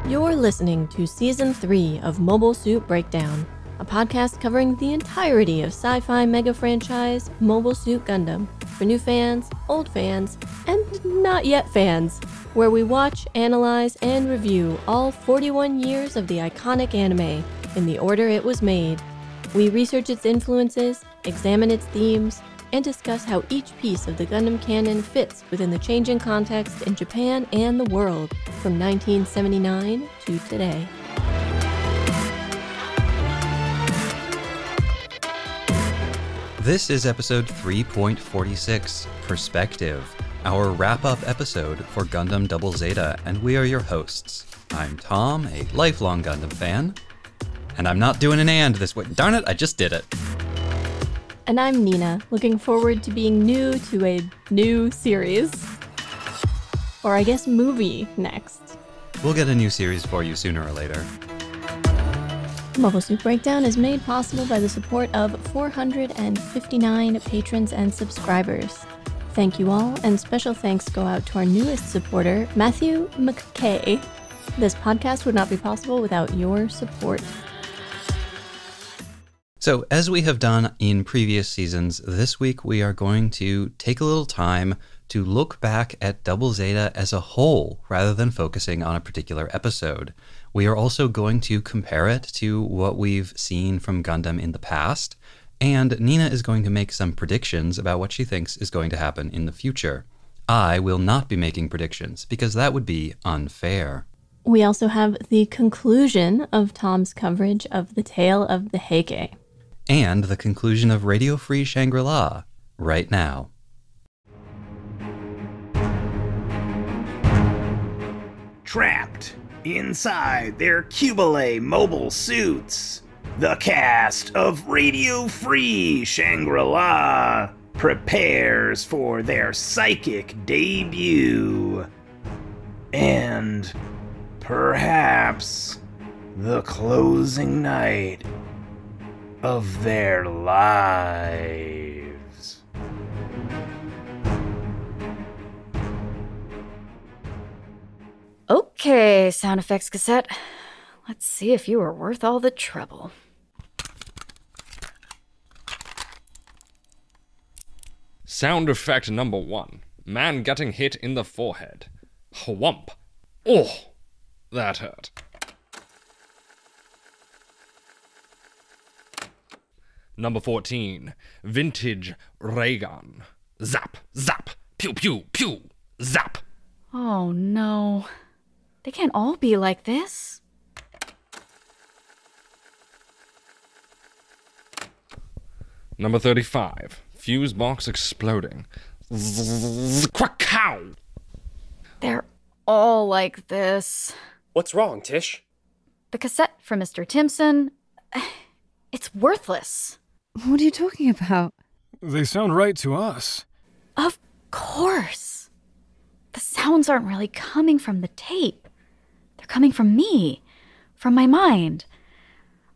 You're listening to Season 3 of Mobile Suit Breakdown, a podcast covering the entirety of sci-fi mega franchise Mobile Suit Gundam for new fans, old fans, and not yet fans, where we watch, analyze, and review all 41 years of the iconic anime in the order it was made. We research its influences, examine its themes, and discuss how each piece of the Gundam canon fits within the changing context in Japan and the world from 1979 to today. This is episode 3.46, Perspective, our wrap-up episode for Gundam Double Zeta, and we are your hosts. I'm Tom, a lifelong Gundam fan, and I'm not doing an and this way. Darn it, I just did it. And I'm Nina, looking forward to being new to a new series. Or I guess movie next. We'll get a new series for you sooner or later. Mobile Suit Breakdown is made possible by the support of 459 patrons and subscribers. Thank you all, and special thanks go out to our newest supporter, Matthew McKay. This podcast would not be possible without your support. So, as we have done in previous seasons, this week we are going to take a little time to look back at Double Zeta as a whole, rather than focusing on a particular episode. We are also going to compare it to what we've seen from Gundam in the past, and Nina is going to make some predictions about what she thinks is going to happen in the future. I will not be making predictions, because that would be unfair. We also have the conclusion of Tom's coverage of The Tale of the Heike. And the conclusion of Radio Free Shangri-La, right now. Trapped inside their Cubile mobile suits, the cast of Radio Free Shangri-La prepares for their psychic debut. And perhaps the closing night of their lives. Okay, sound effects cassette. Let's see if you were worth all the trouble. Sound effect number 1. Man getting hit in the forehead. Whump. Oh, that hurt. Number 14. Vintage ray gun. Zap, zap, pew, pew, pew, zap. Oh no. They can't all be like this. Number 35. Fuse box exploding. Quack-cow. They're all like this. What's wrong, Tish? The cassette from Mr. Timpson, it's worthless. What are you talking about? They sound right to us. Of course. The sounds aren't really coming from the tape. They're coming from me, from my mind.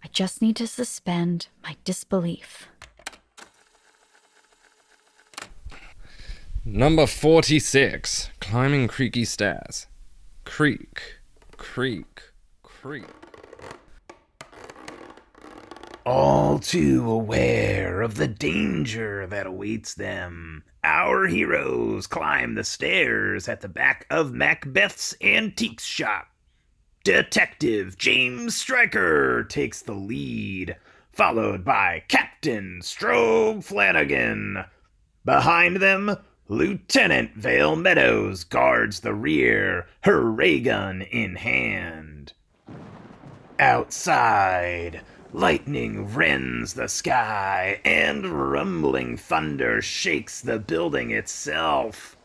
I just need to suspend my disbelief. Number 46. Climbing creaky stairs. Creak, creak, creak. All too aware of the danger that awaits them, our heroes climb the stairs at the back of Macbeth's Antiques Shop. Detective James Stryker takes the lead, followed by Captain Strobe Flanagan. Behind them, Lieutenant Vale Meadows guards the rear, her ray gun in hand. Outside, lightning rends the sky, and rumbling thunder shakes the building itself.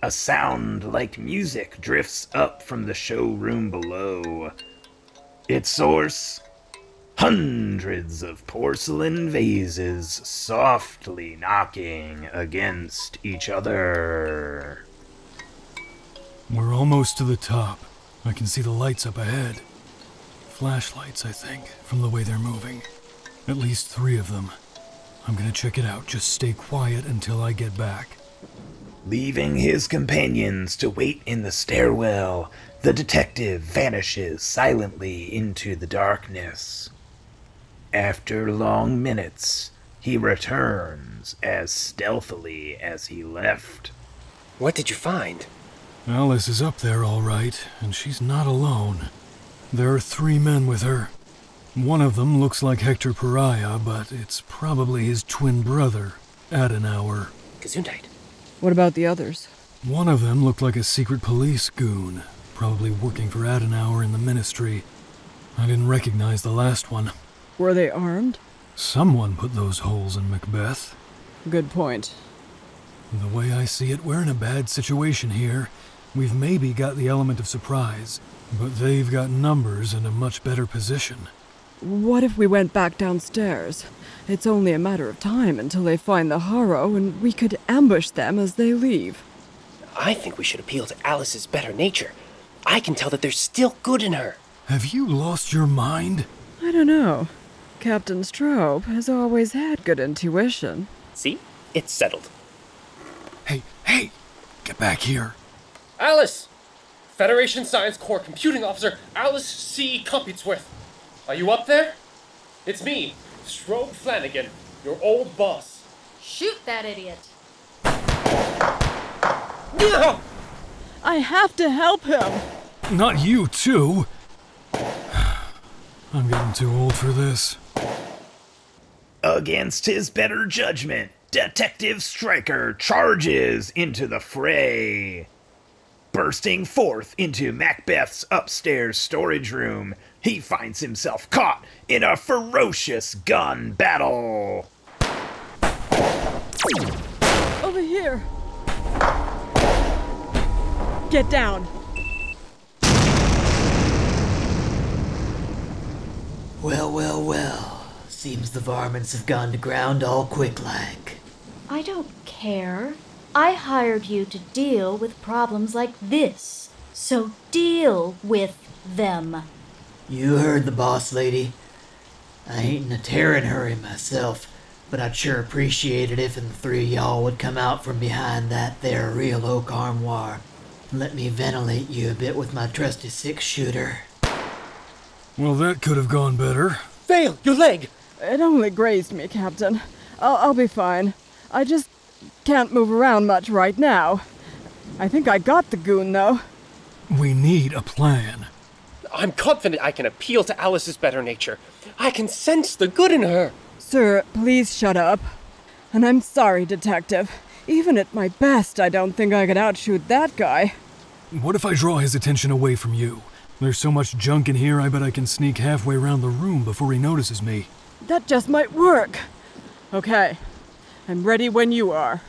A sound like music drifts up from the showroom below. Its source? Hundreds of porcelain vases softly knocking against each other. We're almost to the top. I can see the lights up ahead. Flashlights, I think, from the way they're moving. At least 3 of them. I'm gonna check it out. Just stay quiet until I get back. Leaving his companions to wait in the stairwell, the detective vanishes silently into the darkness. After long minutes, he returns as stealthily as he left. What did you find? Alice is up there all right, and she's not alone. There are 3 men with her. One of them looks like Hector Pariah, but it's probably his twin brother, Adenauer. Gesundheit. What about the others? One of them looked like a secret police goon, probably working for Adenauer in the Ministry. I didn't recognize the last one. Were they armed? Someone put those holes in Macbeth. Good point. The way I see it, we're in a bad situation here. We've maybe got the element of surprise, but they've got numbers and a much better position. What if we went back downstairs? It's only a matter of time until they find the Harrow, and we could ambush them as they leave. I think we should appeal to Alice's better nature. I can tell that there's still good in her. Have you lost your mind? I don't know. Captain Strobe has always had good intuition. See? It's settled. Hey! Get back here. Alice! Federation Science Corps Computing Officer Alice C. Computsworth. Are you up there? It's me, Strobe Flanagan, your old boss. Shoot that idiot! No! I have to help him! Not you, too! I'm getting too old for this. Against his better judgment, Detective Stryker charges into the fray. Bursting forth into Macbeth's upstairs storage room, he finds himself caught in a ferocious gun battle. Over here! Get down! Well. Seems the varmints have gone to ground all quick-like. I don't care. I hired you to deal with problems like this. So deal with them. You heard the boss lady. I ain't in a tearing hurry myself, but I'd sure appreciate it if the 3 of y'all would come out from behind that there real oak armoire and let me ventilate you a bit with my trusty 6-shooter. Well, that could have gone better. Vale, your leg! It only grazed me, Captain. I'll be fine. I just can't move around much right now. I think I got the goon, though. We need a plan. I'm confident I can appeal to Alice's better nature. I can sense the good in her. Sir, please shut up. And I'm sorry, Detective. Even at my best, I don't think I could outshoot that guy. What if I draw his attention away from you? There's so much junk in here, I bet I can sneak halfway around the room before he notices me. That just might work. Okay, I'm ready when you are.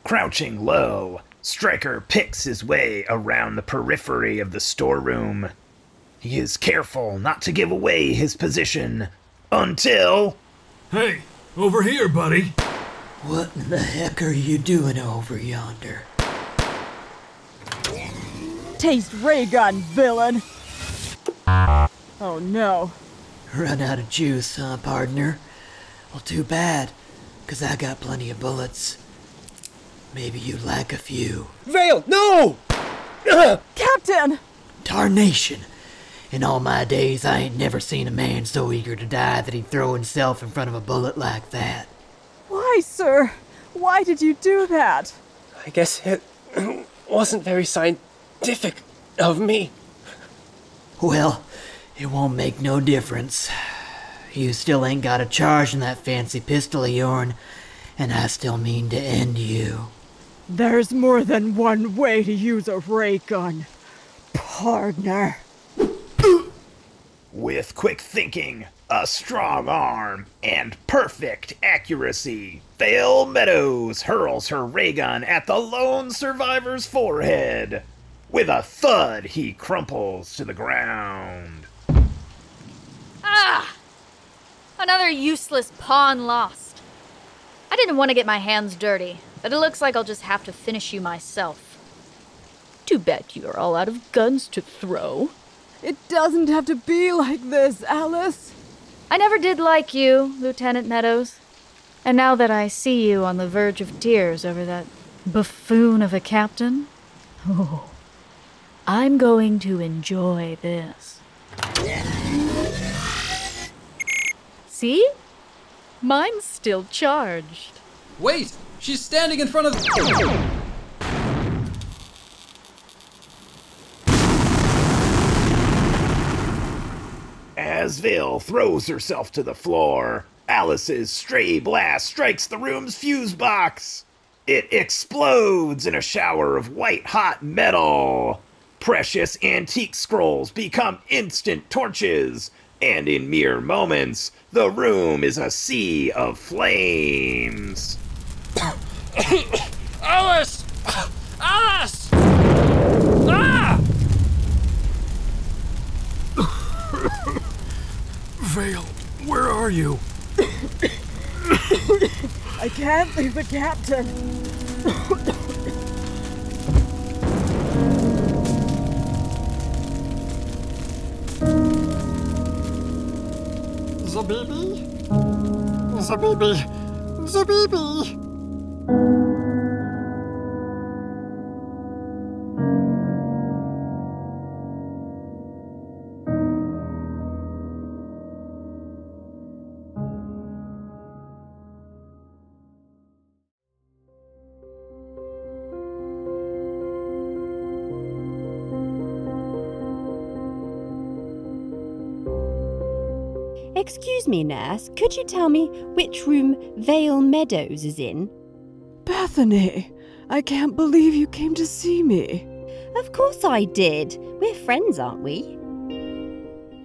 Crouching low, Stryker picks his way around the periphery of the storeroom. He is careful not to give away his position until... Hey, over here, buddy. What in the heck are you doing over yonder? Taste ray gun, villain! Oh no. Run out of juice, huh, partner? Well, too bad, 'cause I got plenty of bullets. Maybe you'd like a few. Vale, no! Captain! Tarnation! In all my days, I ain't never seen a man so eager to die that he'd throw himself in front of a bullet like that. Why, sir? Why did you do that? I guess it wasn't very scientific of me. Well, it won't make no difference. You still ain't got a charge in that fancy pistol of yourn, and I still mean to end you. There's more than one way to use a ray gun, partner. With quick thinking, a strong arm, and perfect accuracy, Vale Meadows hurls her ray gun at the lone survivor's forehead. With a thud, he crumples to the ground. Ah! Another useless pawn lost. I didn't want to get my hands dirty, but it looks like I'll just have to finish you myself. Too bad you're all out of guns to throw. It doesn't have to be like this, Alice. I never did like you, Lieutenant Meadows. And now that I see you on the verge of tears over that Buffoon of a captain? Oh, I'm going to enjoy this. See? Mine's still charged. Wait! She's standing in front of... As Vale throws herself to the floor, Alice's stray blast strikes the room's fuse box. It explodes in a shower of white-hot metal. Precious antique scrolls become instant torches, and in mere moments, the room is a sea of flames. Alice! Alice! Ah! Vale, where are you? I can't leave the captain. The baby? The baby? The baby? Excuse me, nurse, could you tell me which room Vale Meadows is in? Bethany, I can't believe you came to see me. Of course I did. We're friends, aren't we?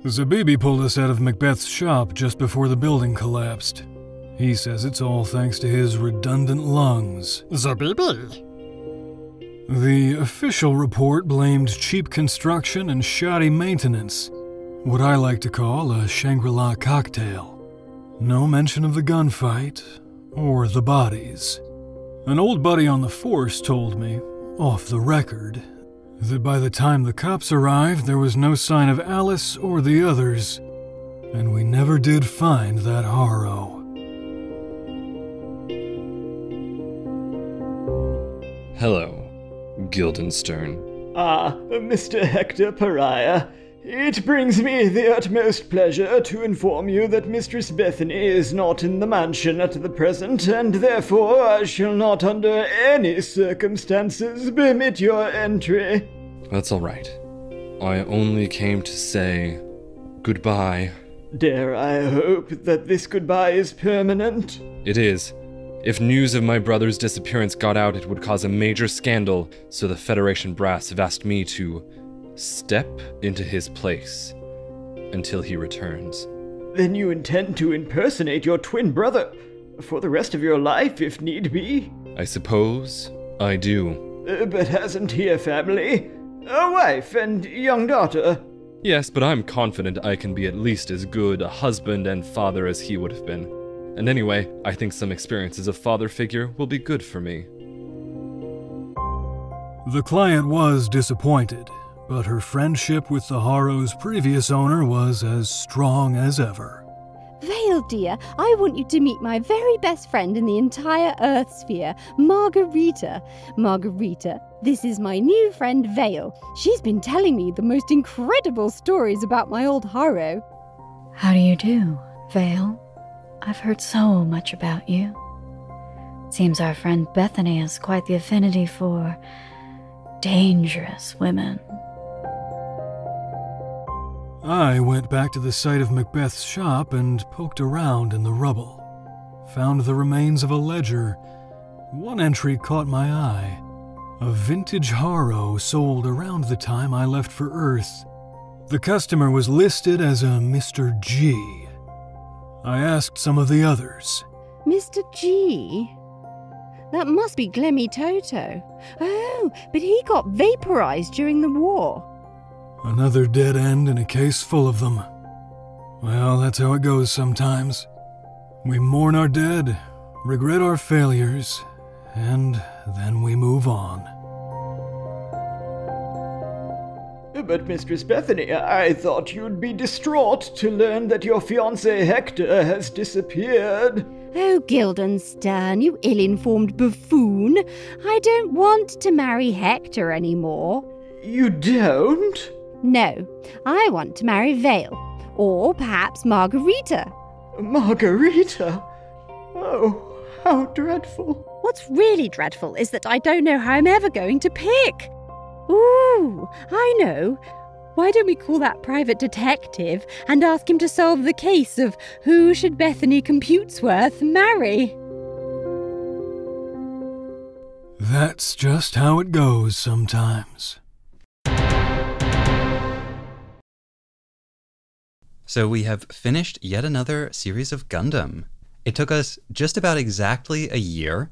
Zabibi pulled us out of Macbeth's shop just before the building collapsed. He says it's all thanks to his redundant lungs. Zabibi? The official report blamed cheap construction and shoddy maintenance. What I like to call a Shangri-La cocktail. No mention of the gunfight or the bodies. An old buddy on the force told me, off the record, that by the time the cops arrived, there was no sign of Alice or the others, and we never did find that Harrow. Hello, Guildenstern. Mr. Hector Pariah. It brings me the utmost pleasure to inform you that Mistress Bethany is not in the mansion at the present, and therefore I shall not under any circumstances permit your entry. That's all right. I only came to say goodbye. Dare I hope that this goodbye is permanent? It is. If news of my brother's disappearance got out, it would cause a major scandal, so the Federation brass have asked me to step into his place until he returns. Then you intend to impersonate your twin brother for the rest of your life, if need be? I suppose I do. But hasn't he a family? A wife and young daughter? Yes, but I'm confident I can be at least as good a husband and father as he would have been. And anyway, I think some experience as a father figure will be good for me. The client was disappointed, but her friendship with the Harrow's previous owner was as strong as ever. Vale, dear, I want you to meet my very best friend in the entire Earth sphere, Margarita. Margarita, this is my new friend Vale. She's been telling me the most incredible stories about my old Harrow. How do you do, Vale? I've heard so much about you. Seems our friend Bethany has quite the affinity for dangerous women. I went back to the site of Macbeth's shop and poked around in the rubble. Found the remains of a ledger. One entry caught my eye. A vintage Harrow sold around the time I left for Earth. The customer was listed as a Mr. G. I asked some of the others. Mr. G? That must be Glemmy Toto. Oh, but he got vaporized during the war. Another dead end in a case full of them. Well, that's how it goes sometimes. We mourn our dead, regret our failures, and then we move on. But Mistress Bethany, I thought you'd be distraught to learn that your fiancé Hector has disappeared. Oh, Guildenstern, you ill-informed buffoon. I don't want to marry Hector anymore. You don't? No, I want to marry Vale. Or perhaps Margarita. Margarita? Oh, how dreadful. What's really dreadful is that I don't know how I'm ever going to pick. Ooh, I know. Why don't we call that private detective and ask him to solve the case of who should Bethany Computesworth marry? That's just how it goes sometimes. So we have finished yet another series of Gundam. It took us just about exactly a year.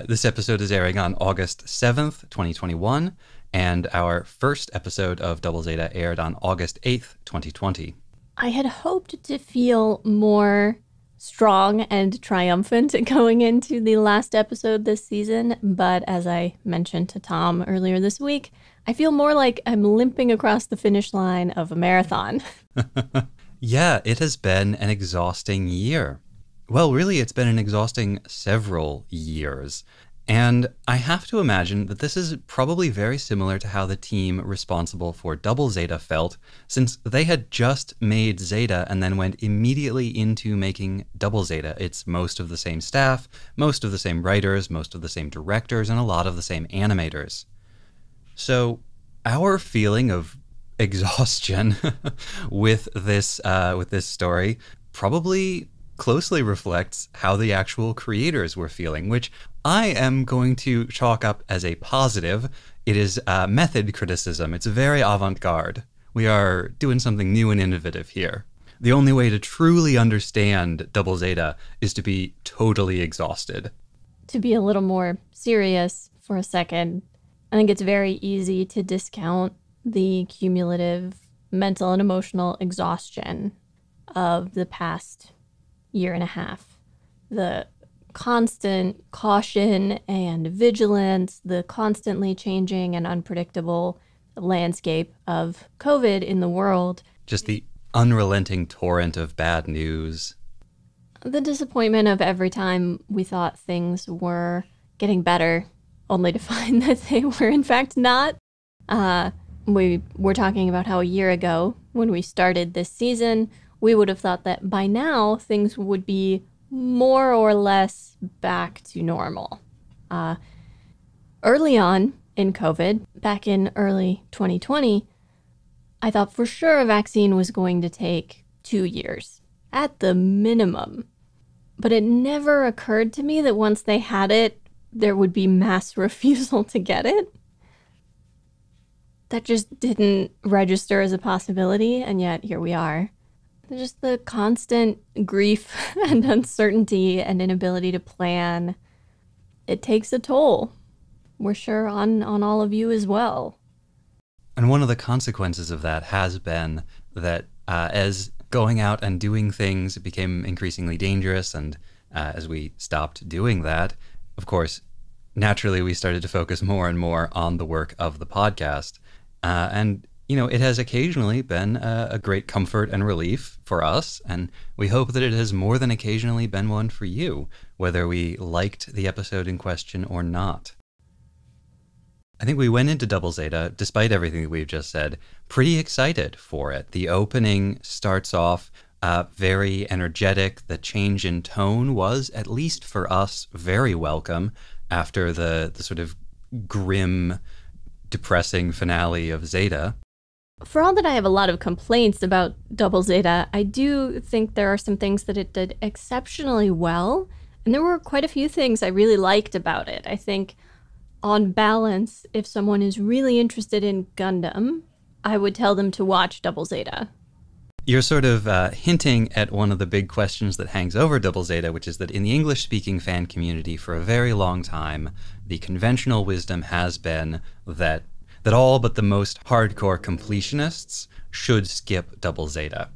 This episode is airing on August 7th, 2021, and our first episode of Double Zeta aired on August 8th, 2020. I had hoped to feel more strong and triumphant going into the last episode this season, but as I mentioned to Tom earlier this week, I feel more like I'm limping across the finish line of a marathon. Yeah, it has been an exhausting year. Well, really, it's been an exhausting several years. And I have to imagine that this is probably very similar to how the team responsible for Double Zeta felt, since they had just made Zeta and then went immediately into making Double Zeta. It's most of the same staff, most of the same writers, most of the same directors, and a lot of the same animators. So our feeling of exhaustion with this story probably closely reflects how the actual creators were feeling, which I am going to chalk up as a positive. It is method criticism. It's very avant-garde. We are doing something new and innovative here. The only way to truly understand Double Zeta is to be totally exhausted. To be a little more serious for a second, I think it's very easy to discount the cumulative mental and emotional exhaustion of the past year and a half. The constant caution and vigilance, the constantly changing and unpredictable landscape of COVID in the world. Just the unrelenting torrent of bad news. The disappointment of every time we thought things were getting better, only to find that they were in fact not. We were talking about how a year ago, when we started this season, we would have thought that by now things would be more or less back to normal. Early on in COVID, back in early 2020, I thought for sure a vaccine was going to take 2 years, at the minimum. But it never occurred to me that once they had it, there would be mass refusal to get it. That just didn't register as a possibility, and yet here we are. Just the constant grief and uncertainty and inability to plan, it takes a toll. We're sure on all of you as well. And one of the consequences of that has been that as going out and doing things became increasingly dangerous, and as we stopped doing that, of course, naturally we started to focus more and more on the work of the podcast. And you know, it has occasionally been a great comfort and relief for us, and we hope that it has more than occasionally been one for you, whether we liked the episode in question or not. I think we went into Double Zeta, despite everything that we've just said, pretty excited for it. The opening starts off very energetic. The change in tone was, at least for us, very welcome after the sort of grim, depressing finale of Zeta. For all that I have a lot of complaints about Double Zeta, I do think there are some things that it did exceptionally well, and there were quite a few things I really liked about it. I think, on balance, if someone is really interested in Gundam, I would tell them to watch Double Zeta. You're sort of hinting at one of the big questions that hangs over Double Zeta, which is that in the English-speaking fan community for a very long time, the conventional wisdom has been that all but the most hardcore completionists should skip Double Zeta.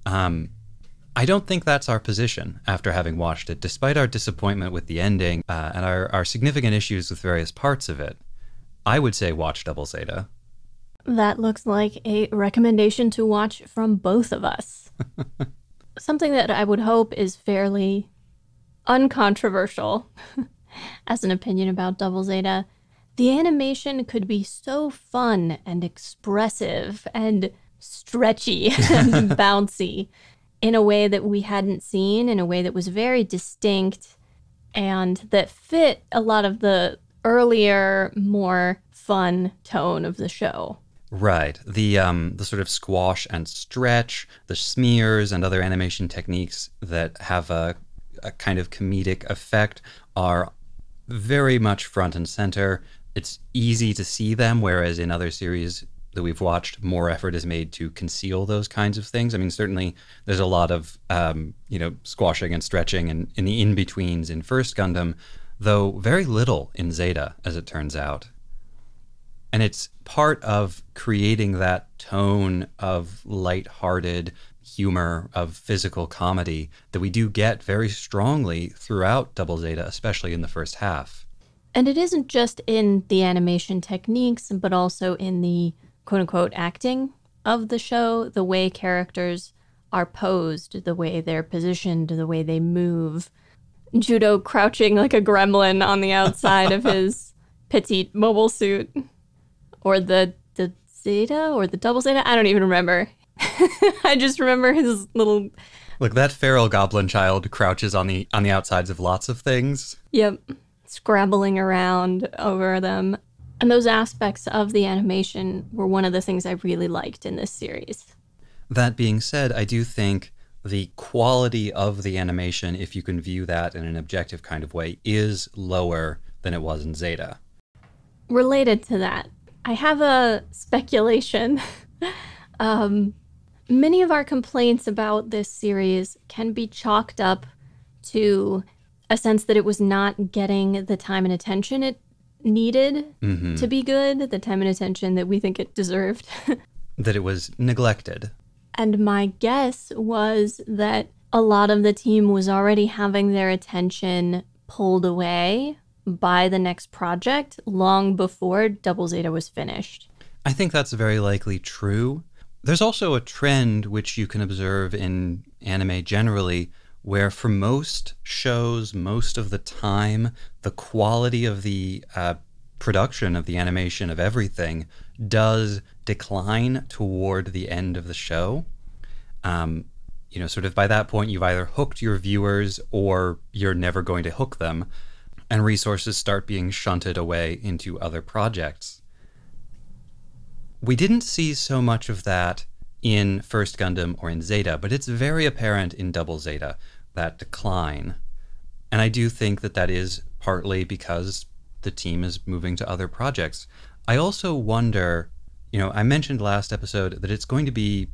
I don't think that's our position after having watched it, despite our disappointment with the ending and our significant issues with various parts of it. I would say watch Double Zeta. That looks like a recommendation to watch from both of us. Something that I would hope is fairly uncontroversial as an opinion about Double Zeta. The animation could be so fun and expressive and stretchy and bouncy in a way that we hadn't seen, in a way that was very distinct and that fit a lot of the earlier, more fun tone of the show. Right. The sort of squash and stretch, the smears and other animation techniques that have a kind of comedic effect are very much front and center. It's easy to see them, whereas in other series that we've watched, more effort is made to conceal those kinds of things. I mean, certainly there's a lot of, squashing and stretching and in the in-betweens in First Gundam, though very little in Zeta, as it turns out. And it's part of creating that tone of lighthearted humor, of physical comedy that we do get very strongly throughout Double Zeta, especially in the first half. And it isn't just in the animation techniques, but also in the quote-unquote acting of the show, the way characters are posed, the way they're positioned, the way they move. Judo crouching like a gremlin on the outside of his petite mobile suit. Or the Zeta or the Double Zeta? I don't even remember. I just remember his little... Look, that feral goblin child crouches on the outsides of lots of things. Yep. Scrabbling around over them. And those aspects of the animation were one of the things I really liked in this series. That being said, I do think the quality of the animation, if you can view that in an objective kind of way, is lower than it was in Zeta. Related to that, I have a speculation. Many of our complaints about this series can be chalked up to a sense that it was not getting the time and attention it needed to be good, the time and attention that we think it deserved. That it was neglected. And my guess was that a lot of the team was already having their attention pulled away by the next project long before Double Zeta was finished. I think that's very likely true. There's also a trend which you can observe in anime generally, where for most shows, most of the time, the quality of the production of the animation of everything does decline toward the end of the show. Sort of by that point, you've either hooked your viewers or you're never going to hook them, and resources start being shunted away into other projects. We didn't see so much of that in First Gundam or in Zeta, but it's very apparent in Double Zeta, that decline. And I do think that that is partly because the team is moving to other projects. I also wonder, I mentioned last episode that it's going to be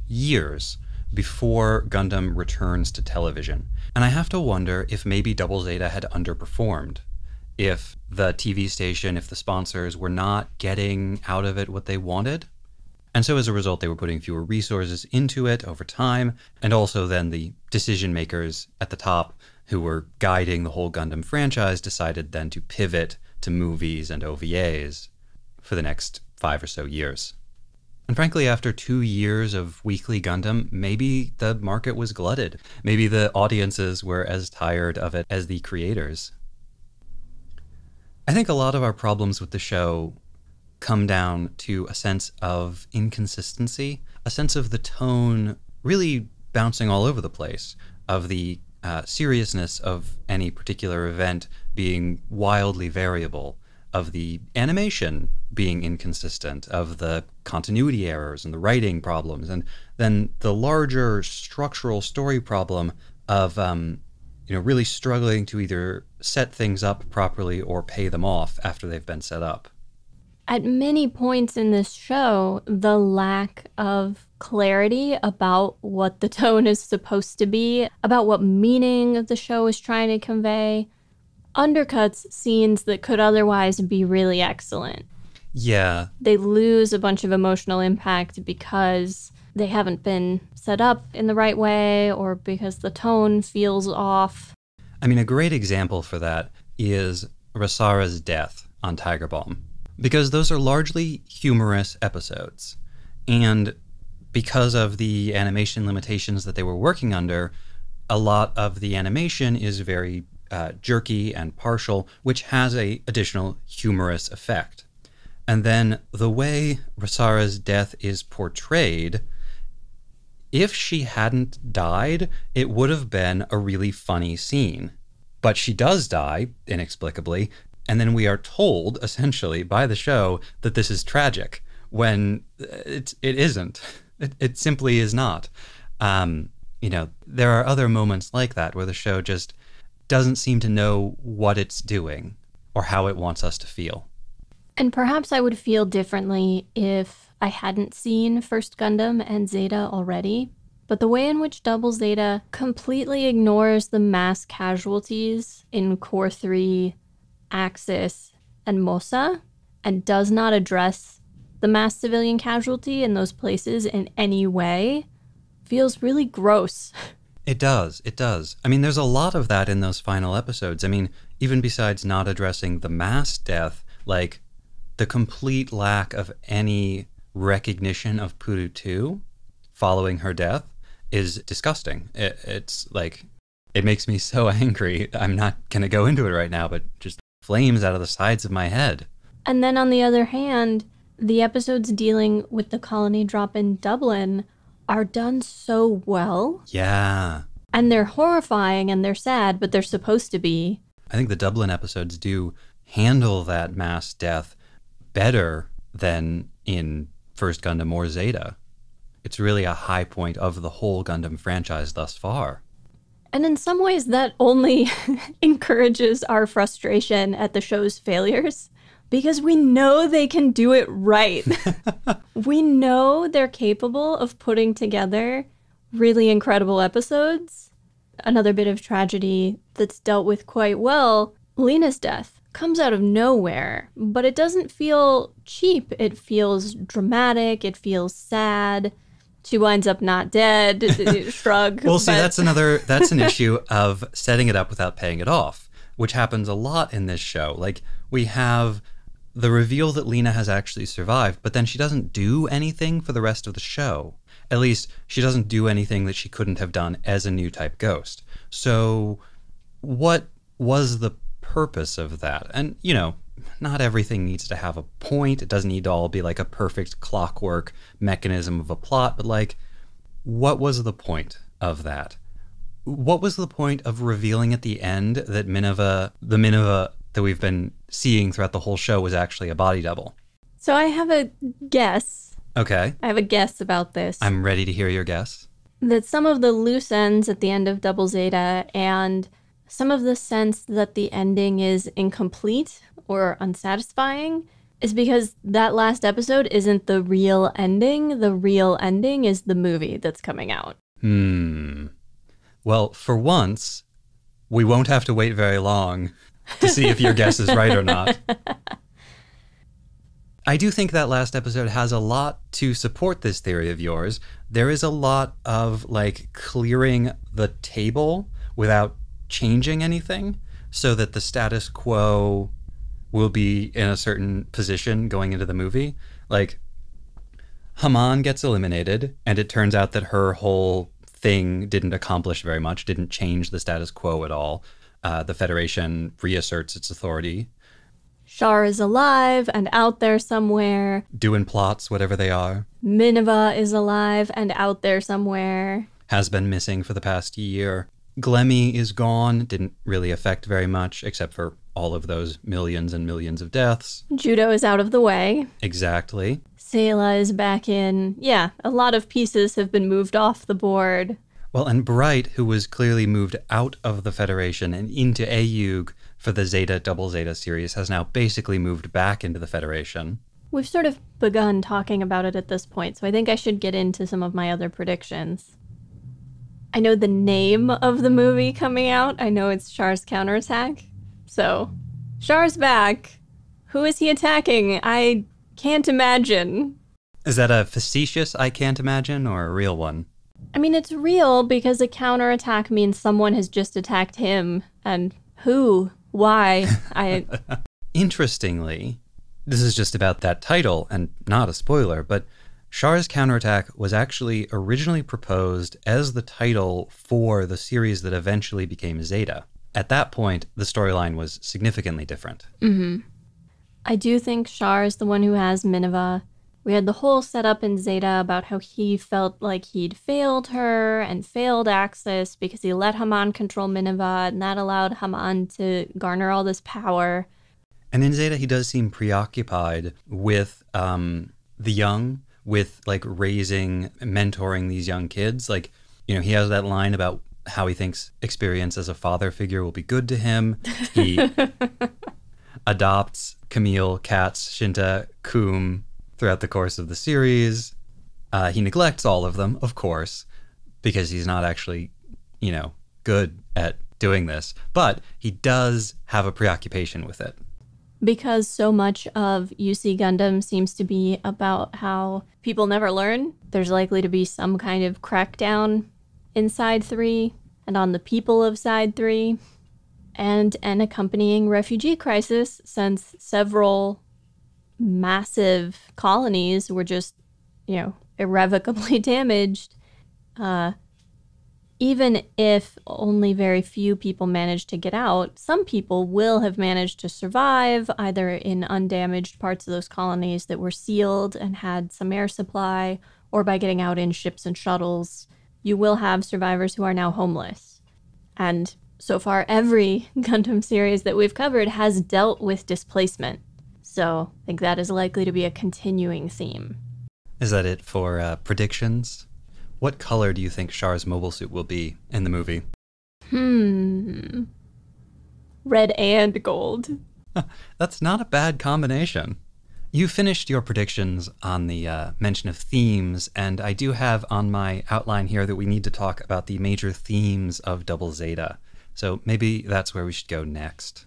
years before Gundam returns to television. And I have to wonder if maybe Double Zeta had underperformed. If the TV station, if the sponsors were not getting out of it what they wanted. And so as a result, they were putting fewer resources into it over time. And also then the decision makers at the top who were guiding the whole Gundam franchise decided then to pivot to movies and OVAs for the next 5 or so years. And frankly, after 2 years of weekly Gundam, maybe the market was glutted. Maybe the audiences were as tired of it as the creators. I think a lot of our problems with the show come down to a sense of inconsistency, a sense of the tone really bouncing all over the place, of the seriousness of any particular event being wildly variable, of the animation being inconsistent, of the continuity errors and the writing problems, and then the larger structural story problem of really struggling to either set things up properly or pay them off after they've been set up. At many points in this show, the lack of clarity about what the tone is supposed to be, about what meaning the show is trying to convey, undercuts scenes that could otherwise be really excellent. Yeah. They lose a bunch of emotional impact because they haven't been set up in the right way or because the tone feels off. I mean, a great example for that is Rasara's death on Tiger Bomb, because those are largely humorous episodes. And because of the animation limitations that they were working under, a lot of the animation is very jerky and partial, which has a additional humorous effect. And then the way Rosara's death is portrayed, if she hadn't died, it would have been a really funny scene. But she does die, inexplicably, and then we are told, essentially, by the show that this is tragic, when it isn't. It simply is not. There are other moments like that where the show just doesn't seem to know what it's doing or how it wants us to feel. And perhaps I would feel differently if I hadn't seen First Gundam and Zeta already, but the way in which Double Zeta completely ignores the mass casualties in Core 3, Axis, and MOSA, and does not address the mass civilian casualty in those places in any way, feels really gross. It does. I mean, there's a lot of that in those final episodes. I mean, even besides not addressing the mass death, like the complete lack of any recognition of Puru 2 following her death is disgusting. It's like, it makes me so angry. I'm not going to go into it right now, but just flames out of the sides of my head. And then on the other hand, the episodes dealing with the colony drop in Dublin are done so well. Yeah. And they're horrifying and they're sad, but they're supposed to be. I think the Dublin episodes do handle that mass death better than in First Gundam or Zeta. It's really a high point of the whole Gundam franchise thus far. And in some ways that only encourages our frustration at the show's failures, because we know they can do it right. We know they're capable of putting together really incredible episodes. Another bit of tragedy that's dealt with quite well, Lena's death comes out of nowhere, but it doesn't feel cheap. It feels dramatic. It feels sad. She winds up not dead. Shrug. Well, see, that's an issue of setting it up without paying it off, which happens a lot in this show. Like, we have the reveal that Lena has actually survived, but then she doesn't do anything for the rest of the show. At least, she doesn't do anything that she couldn't have done as a new type ghost. So, what was the purpose of that? And, not everything needs to have a point. It doesn't need to all be like a perfect clockwork mechanism of a plot, but like, what was the point of that? What was the point of revealing at the end that the Minerva that we've been seeing throughout the whole show was actually a body double? So I have a guess. Okay. I have a guess about this. I'm ready to hear your guess. That some of the loose ends at the end of Double Zeta and some of the sense that the ending is incomplete or unsatisfying is because that last episode isn't the real ending. The real ending is the movie that's coming out. Well, for once, we won't have to wait very long to see if your guess is right or not. I do think that last episode has a lot to support this theory of yours. There is a lot of like clearing the table without changing anything so that the status quo will be in a certain position going into the movie. Like, Haman gets eliminated, and it turns out that her whole thing didn't accomplish very much, didn't change the status quo at all. The Federation reasserts its authority. Char is alive and out there somewhere. Doing plots, whatever they are. Minerva is alive and out there somewhere. Has been missing for the past year. Glemmy is gone, didn't really affect very much, except for all of those millions and millions of deaths. Judo is out of the way. Exactly. Sayla is back in. Yeah, a lot of pieces have been moved off the board. Well, and Bright, who was clearly moved out of the Federation and into AUG for the Zeta Double Zeta series, has now basically moved back into the Federation. We've sort of begun talking about it at this point, so I think I should get into some of my other predictions. I know the name of the movie coming out. I know it's Char's Counterattack. So, Char's back. Who is he attacking? I can't imagine. Is that a facetious I can't imagine or a real one? I mean, it's real because a counterattack means someone has just attacked him. And who? Why? Interestingly, this is just about that title and not a spoiler, but Char's Counterattack was actually originally proposed as the title for the series that eventually became Zeta. At that point, the storyline was significantly different. I do think Char is the one who has Minerva. We had the whole setup in Zeta about how he felt like he'd failed her and failed Axis because he let Haman control Minerva, and that allowed Haman to garner all this power. And in Zeta, he does seem preoccupied with the young, with like raising, mentoring these young kids. Like, you know, he has that line about how he thinks experience as a father figure will be good to him. He adopts Camille, Katz, Shinta, Coom throughout the course of the series. He neglects all of them, of course, because he's not actually, you know, good at doing this. But he does have a preoccupation with it. Because so much of UC Gundam seems to be about how people never learn, there's likely to be some kind of crackdown in Side 3 and on the people of Side 3, and an accompanying refugee crisis since several massive colonies were just, you know, irrevocably damaged. Even if only very few people managed to get out, some people will have managed to survive, either in undamaged parts of those colonies that were sealed and had some air supply, or by getting out in ships and shuttles. You will have survivors who are now homeless. And so far, every Gundam series that we've covered has dealt with displacement. So I think that is likely to be a continuing theme. Is that it for predictions? What color do you think Char's mobile suit will be in the movie? Red and gold. That's not a bad combination. You finished your predictions on the mention of themes, and I do have on my outline here that we need to talk about the major themes of Double Zeta. So maybe that's where we should go next.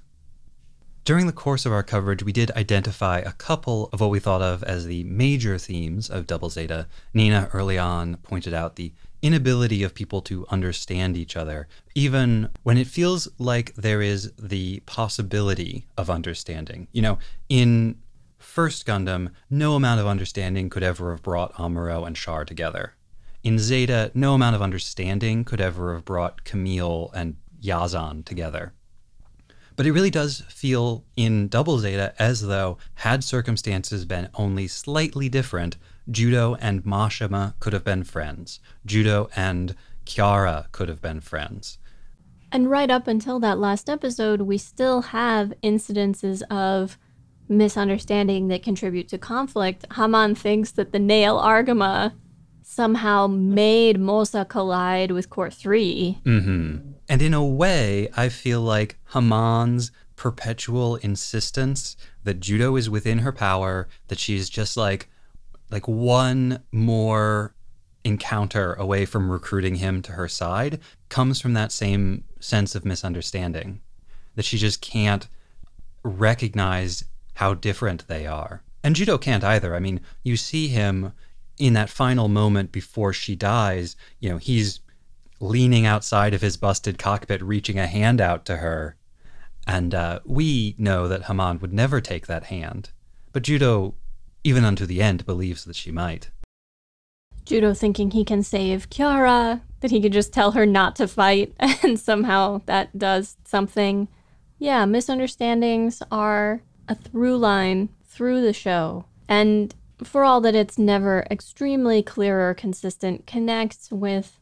During the course of our coverage, we did identify a couple of what we thought of as the major themes of Double Zeta. Nina early on pointed out the inability of people to understand each other, even when it feels like there is the possibility of understanding. You know, in First Gundam, no amount of understanding could ever have brought Amuro and Char together. In Zeta, no amount of understanding could ever have brought Camille and Yazan together. But it really does feel in Double Zeta as though, had circumstances been only slightly different, Judo and Mashima could have been friends. Judo and Kiara could have been friends. And right up until that last episode, we still have incidences of misunderstanding that contribute to conflict. Haman thinks that the Nail Argama somehow made Mosa collide with Core 3. And in a way, I feel like Haman's perpetual insistence that Judo is within her power, that she's just like one more encounter away from recruiting him to her side, comes from that same sense of misunderstanding, that she just can't recognize how different they are. And Judo can't either. I mean, you see him in that final moment before she dies, you know, he's leaning outside of his busted cockpit, reaching a hand out to her. And we know that Haman would never take that hand. But Judo, even unto the end, believes that she might. Judo thinking he can save Kiara, that he could just tell her not to fight, and somehow that does something. Yeah, misunderstandings are a through line through the show. And for all that it's never extremely clear or consistent, connects with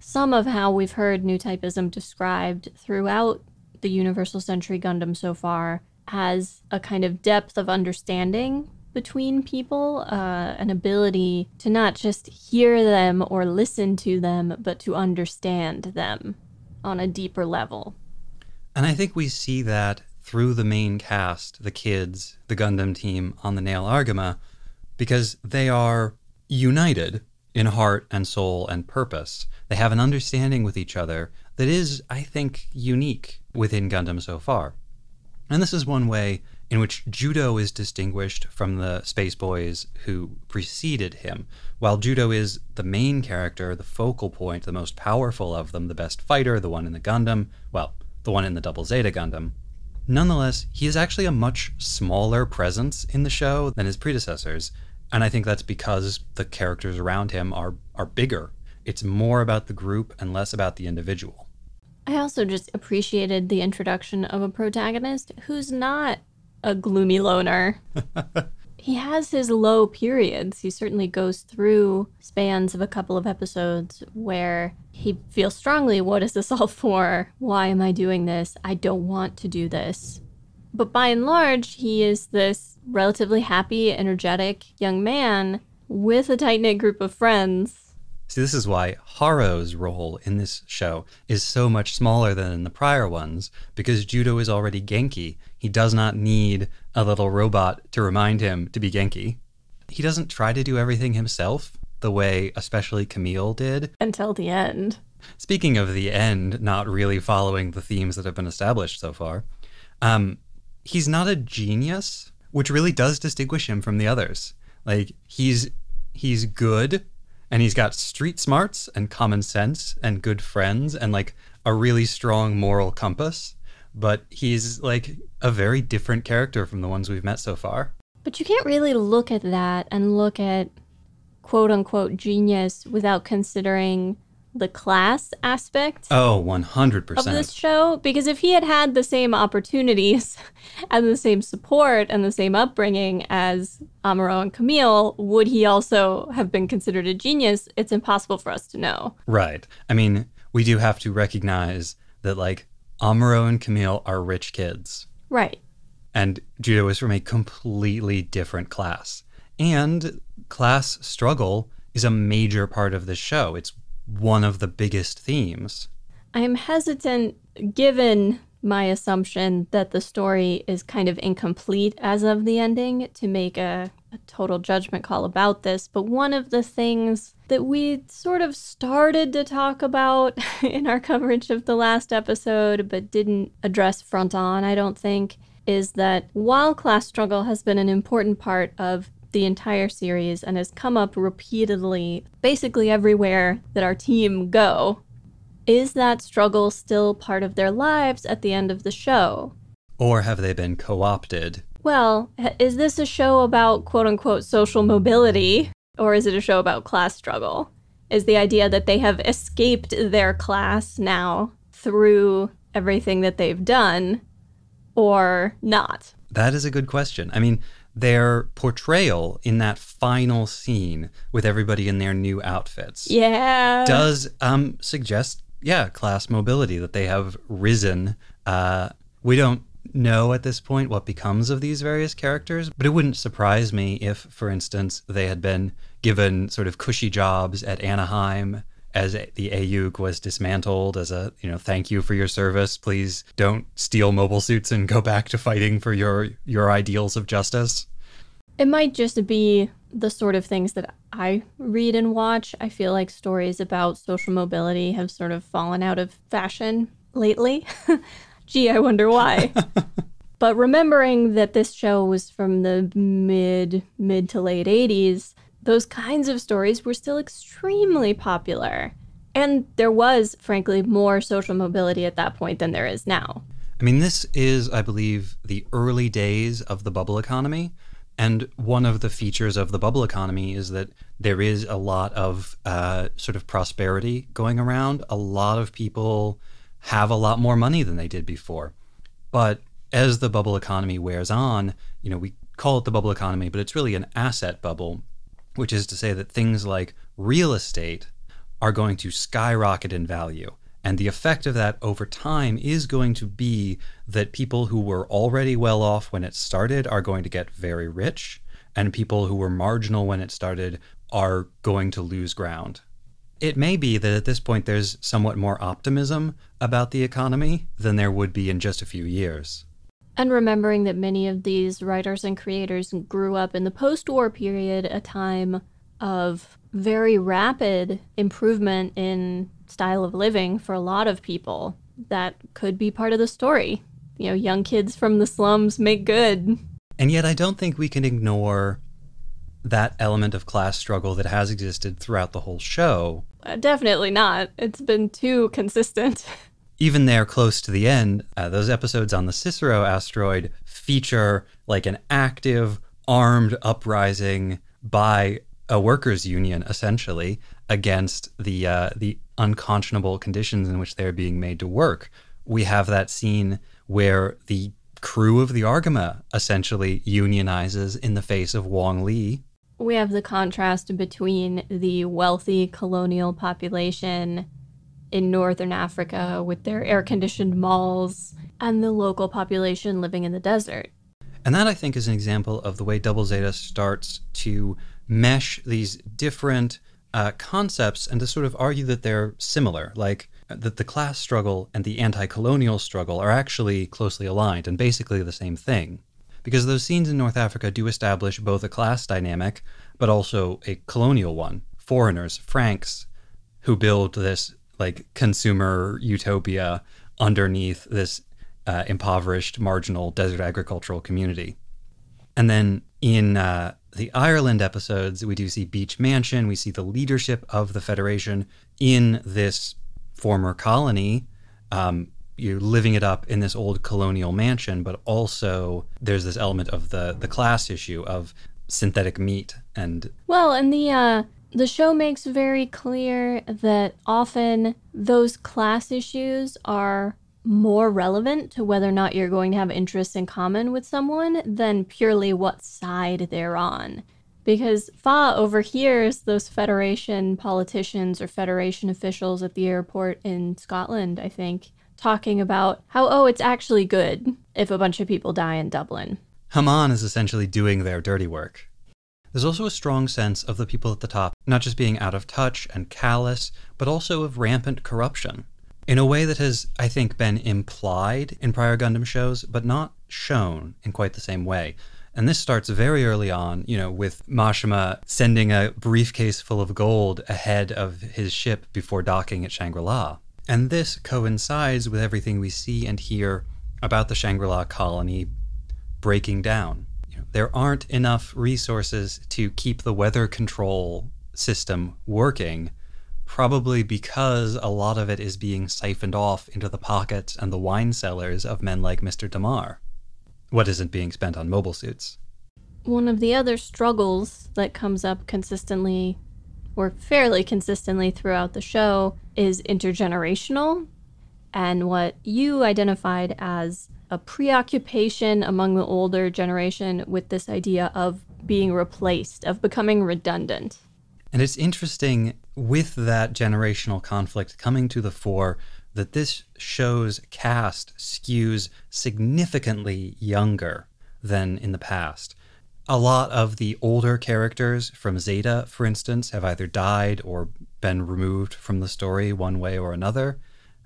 some of how we've heard new typism described throughout the Universal Century Gundam so far as a kind of depth of understanding between people, an ability to not just hear them or listen to them, but to understand them on a deeper level. And I think we see that through the main cast, the kids, the Gundam team on the Nail Argama, because they are united in heart and soul and purpose. They have an understanding with each other that is, I think, unique within Gundam so far. And this is one way in which Judo is distinguished from the Space Boys who preceded him. While Judo is the main character, the focal point, the most powerful of them, the best fighter, the one in the Gundam, well, the one in the Double Zeta Gundam, nonetheless, he is actually a much smaller presence in the show than his predecessors. And I think that's because the characters around him are bigger. It's more about the group and less about the individual. I also just appreciated the introduction of a protagonist who's not a gloomy loner. He has his low periods. He certainly goes through spans of a couple of episodes where he feels strongly, what is this all for? Why am I doing this? I don't want to do this. But by and large, he is this relatively happy, energetic young man with a tight-knit group of friends. See, this is why Haru's role in this show is so much smaller than in the prior ones, because Judo is already Genki. He does not need a little robot to remind him to be Genki. He doesn't try to do everything himself, the way especially Camille did. Until the end. Speaking of the end, not really following the themes that have been established so far, he's not a genius, which really does distinguish him from the others. Like, he's good, and he's got street smarts and common sense and good friends and like a really strong moral compass, but he's like a very different character from the ones we've met so far. But you can't really look at that and look at quote-unquote genius without considering the class aspect. Oh, 100%. Of this show, because if he had had the same opportunities and the same support and the same upbringing as Amuro and Camille, would he also have been considered a genius? It's impossible for us to know. Right. I mean, we do have to recognize that, like, Amuro and Camille are rich kids. Right. And Judo is from a completely different class. And class struggle is a major part of this show. It's one of the biggest themes. I am hesitant, given my assumption that the story is kind of incomplete as of the ending, to make a total judgment call about this. But one of the things that we sort of started to talk about in our coverage of the last episode, but didn't address front on, I don't think, is that while class struggle has been an important part of the entire series and has come up repeatedly, basically everywhere that our team go, is that struggle still part of their lives at the end of the show? Or have they been co-opted? Well, is this a show about quote-unquote social mobility, or is it a show about class struggle? Is the idea that they have escaped their class now through everything that they've done, or not? That is a good question. I mean, their portrayal in that final scene with everybody in their new outfits does suggest, class mobility, that they have risen. We don't know at this point what becomes of these various characters, but it wouldn't surprise me if, for instance, they had been given sort of cushy jobs at Anaheim as the AUG was dismantled as a, thank you for your service. Please don't steal mobile suits and go back to fighting for your ideals of justice. It might just be the sort of things that I read and watch. I feel like stories about social mobility have sort of fallen out of fashion lately. Gee, I wonder why. But remembering that this show was from the mid to late 80s, those kinds of stories were still extremely popular. And there was, frankly, more social mobility at that point than there is now. I mean, this is, I believe, the early days of the bubble economy. And one of the features of the bubble economy is that there is a lot of sort of prosperity going around. A lot of people have a lot more money than they did before. But as the bubble economy wears on, we call it the bubble economy, but it's really an asset bubble, which is to say that things like real estate are going to skyrocket in value. And the effect of that over time is going to be that people who were already well off when it started are going to get very rich, and people who were marginal when it started are going to lose ground. It may be that at this point there's somewhat more optimism about the economy than there would be in just a few years. And remembering that many of these writers and creators grew up in the post-war period, a time of very rapid improvement in style of living for a lot of people, that could be part of the story. Young kids from the slums make good. And yet I don't think we can ignore that element of class struggle that has existed throughout the whole show. Definitely not. It's been too consistent. Even there, close to the end, those episodes on the Cicero asteroid feature like an active, armed uprising by a workers' union, essentially, against the unconscionable conditions in which they're being made to work. We have that scene where the crew of the Argama essentially unionizes in the face of Wong Li. We have the contrast between the wealthy colonial population in northern Africa with their air-conditioned malls and the local population living in the desert. And that, I think, is an example of the way Double Zeta starts to mesh these different concepts and to sort of argue that they're similar, like that the class struggle and the anti-colonial struggle are actually closely aligned and basically the same thing. Because those scenes in North Africa do establish both a class dynamic, but also a colonial one. Foreigners, Franks, who build this like consumer utopia underneath this impoverished, marginal desert agricultural community. And then in the Ireland episodes, we do see Beach Mansion, we see the leadership of the Federation in this former colony, you're living it up in this old colonial mansion, but also there's this element of the class issue of synthetic meat and... Well, and the show makes very clear that often those class issues are more relevant to whether or not you're going to have interests in common with someone than purely what side they're on. Because Fa overhears those Federation politicians or Federation officials at the airport in Scotland, I think, talking about how, it's actually good if a bunch of people die in Dublin. Haman is essentially doing their dirty work. There's also a strong sense of the people at the top not just being out of touch and callous, but also of rampant corruption. In a way that has, I think, been implied in prior Gundam shows, but not shown in quite the same way. And this starts very early on, with Mashima sending a briefcase full of gold ahead of his ship before docking at Shangri-La. And this coincides with everything we see and hear about the Shangri-La colony breaking down. There aren't enough resources to keep the weather control system working, probably because a lot of it is being siphoned off into the pockets and the wine cellars of men like Mr. Damar. What isn't being spent on mobile suits? One of the other struggles that comes up consistently, or fairly consistently throughout the show, is intergenerational, and what you identified as a preoccupation among the older generation with this idea of being replaced, of becoming redundant. And it's interesting with that generational conflict coming to the fore that this show's cast skews significantly younger than in the past. A lot of the older characters from Zeta, for instance, have either died or been removed from the story one way or another,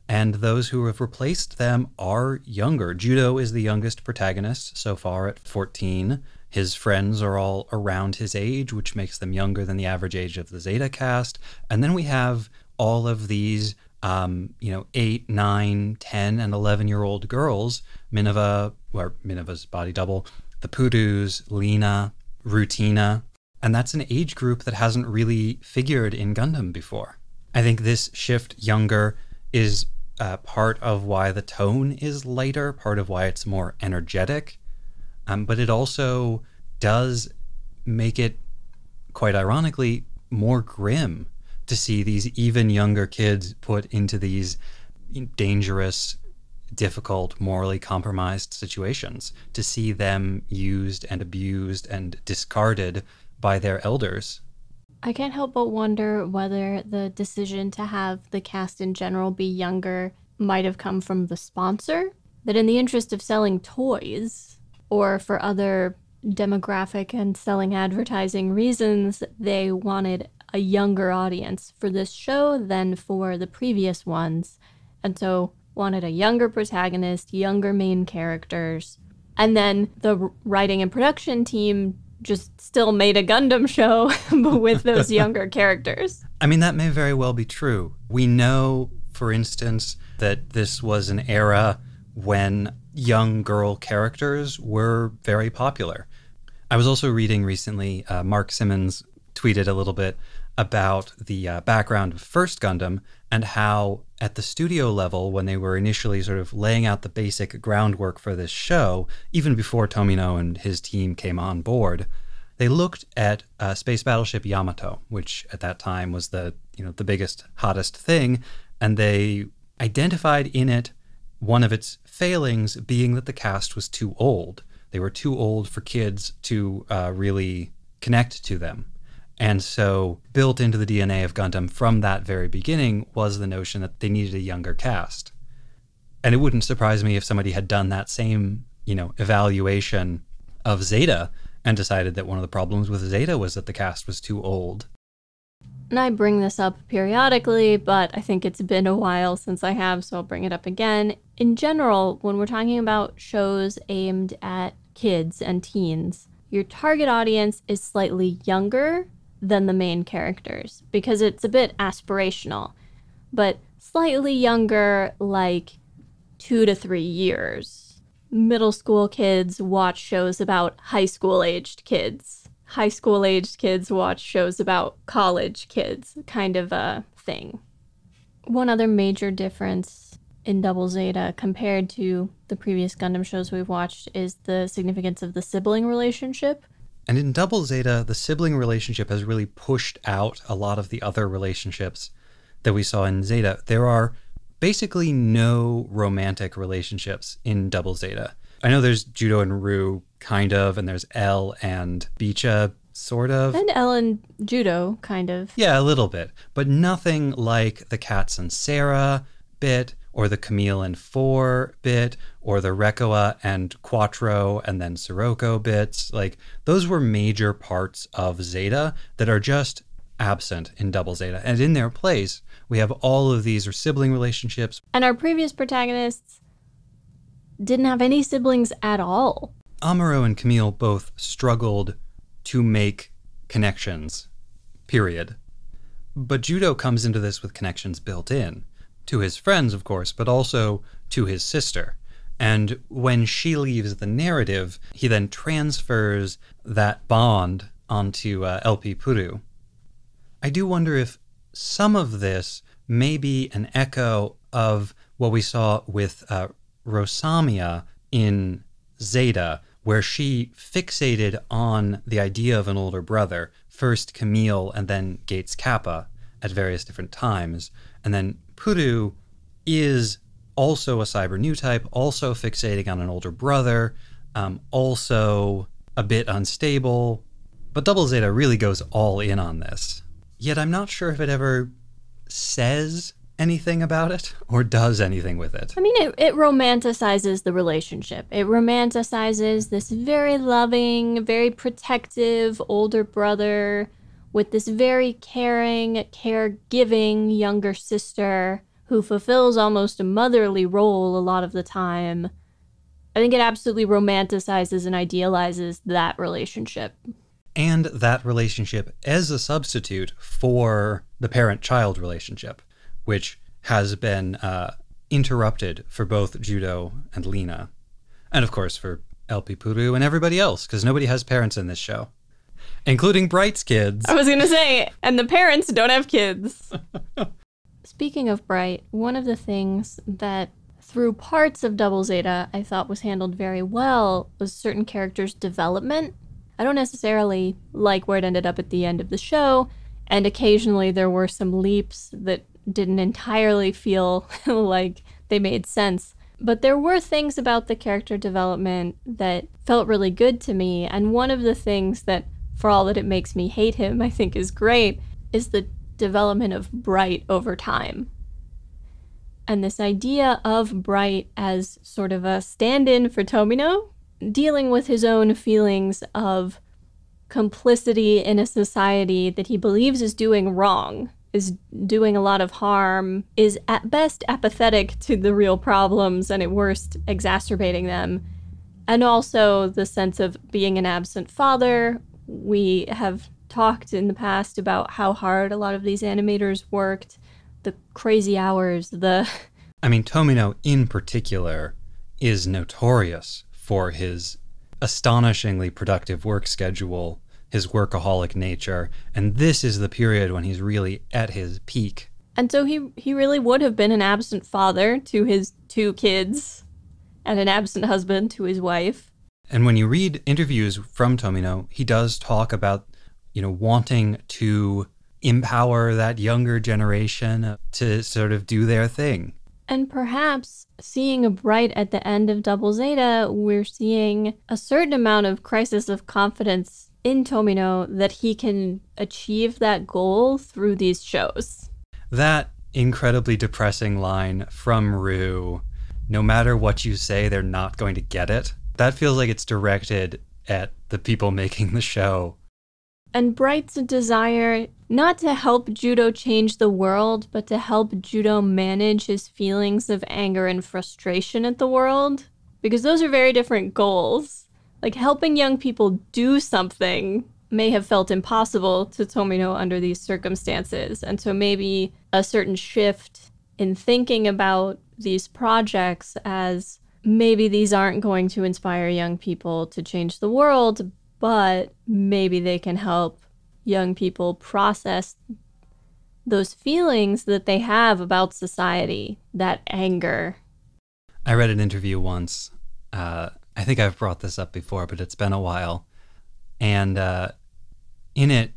and those who have replaced them are younger. Judo is the youngest protagonist so far at 14. His friends are all around his age, which makes them younger than the average age of the Zeta cast. And then we have all of these 8, 9, 10, and 11-year-old girls, Minerva's body double, the Purus, Lena, Rutina, and that's an age group that hasn't really figured in Gundam before. I think this shift younger is part of why the tone is lighter, part of why it's more energetic, but it also does make it, quite ironically, more grim to see these even younger kids put into these dangerous, difficult, morally compromised situations, to see them used and abused and discarded by their elders. I can't help but wonder whether the decision to have the cast in general be younger might have come from the sponsor, that in the interest of selling toys, or for other demographic and selling advertising reasons, they wanted a younger audience for this show than for the previous ones, and so wanted a younger protagonist, younger main characters, and then the writing and production team just still made a Gundam show but with those younger characters. I mean, that may very well be true. We know, for instance, that this was an era when young girl characters were very popular. I was also reading recently, Mark Simmons tweeted a little bit about the background of First Gundam and how at the studio level, when they were initially sort of laying out the basic groundwork for this show, even before Tomino and his team came on board, they looked at space battleship Yamato, which at that time was the biggest, hottest thing, and they identified in it one of its failings being that the cast was too old. They were too old for kids to really connect to them. And so built into the DNA of Gundam from that very beginning was the notion that they needed a younger cast. And it wouldn't surprise me if somebody had done that same, evaluation of Zeta and decided that one of the problems with Zeta was that the cast was too old. And I bring this up periodically, but I think it's been a while since I have, so I'll bring it up again. In general, when we're talking about shows aimed at kids and teens, your target audience is slightly younger than the main characters because it's a bit aspirational, but slightly younger, like 2 to 3 years. Middle school kids watch shows about high school aged kids. High school aged kids watch shows about college kids, kind of a thing. One other major difference in Double Zeta compared to the previous Gundam shows we've watched is the significance of the sibling relationship. And in Double Zeta, the sibling relationship has really pushed out a lot of the other relationships that we saw in Zeta. There are basically no romantic relationships in Double Zeta. I know there's Judo and Ru, kind of, and there's L and Bicha, sort of. And L and Judo, kind of. Yeah, a little bit. But nothing like the Cats and Sarah bit, or the Camille and Four bit, or the Rekoa and Quattro and then Sirocco bits. Like, those were major parts of Zeta that are just absent in Double Zeta. And in their place, we have all of these sibling relationships. And our previous protagonists didn't have any siblings at all. Amuro and Camille both struggled to make connections, period. But Judo comes into this with connections built in. To his friends, of course, but also to his sister. And when she leaves the narrative, he then transfers that bond onto LP Puru. I do wonder if some of this may be an echo of what we saw with Rosamia in Zeta, where she fixated on the idea of an older brother, first Camille and then Gates Kappa at various different times. And then Puru is also a cyber new type, also fixating on an older brother, also a bit unstable. But Double Zeta really goes all in on this. Yet I'm not sure if it ever says anything about it or does anything with it. I mean, it romanticizes the relationship. It romanticizes this very loving, very protective older brother with this very caring, caregiving younger sister who fulfills almost a motherly role a lot of the time. I think it absolutely romanticizes and idealizes that relationship. And that relationship as a substitute for the parent-child relationship, which has been interrupted for both Judo and Lena. And of course for LP Puru and everybody else, because nobody has parents in this show. Including Bright's kids. I was going to say, and the parents don't have kids. Speaking of Bright, one of the things that through parts of Double Zeta I thought was handled very well was certain characters' development. I don't necessarily like where it ended up at the end of the show, and occasionally there were some leaps that didn't entirely feel like they made sense. But there were things about the character development that felt really good to me, and one of the things that, for all that it makes me hate him, I think is great, is the development of Bright over time. And this idea of Bright as sort of a stand-in for Tomino, dealing with his own feelings of complicity in a society that he believes is doing wrong, is doing a lot of harm, is at best apathetic to the real problems and at worst exacerbating them. And also the sense of being an absent father. We have talked in the past about how hard a lot of these animators worked, the crazy hours, I mean, Tomino in particular is notorious for his astonishingly productive work schedule, his workaholic nature, and this is the period when he's really at his peak. And so he really would have been an absent father to his 2 kids and an absent husband to his wife. And when you read interviews from Tomino, he does talk about, wanting to empower that younger generation to sort of do their thing. And perhaps seeing a Bright at the end of Double Zeta, we're seeing a certain amount of crisis of confidence in Tomino that he can achieve that goal through these shows. That incredibly depressing line from Rue, no matter what you say, they're not going to get it. That feels like it's directed at the people making the show. And Bright's desire not to help Judo change the world, but to help Judo manage his feelings of anger and frustration at the world. Because those are very different goals. Like, helping young people do something may have felt impossible to Tomino under these circumstances. And so maybe a certain shift in thinking about these projects as maybe these aren't going to inspire young people to change the world, but maybe they can help young people process those feelings that they have about society, that anger. I read an interview once. I think I've brought this up before, but it's been a while. And in it,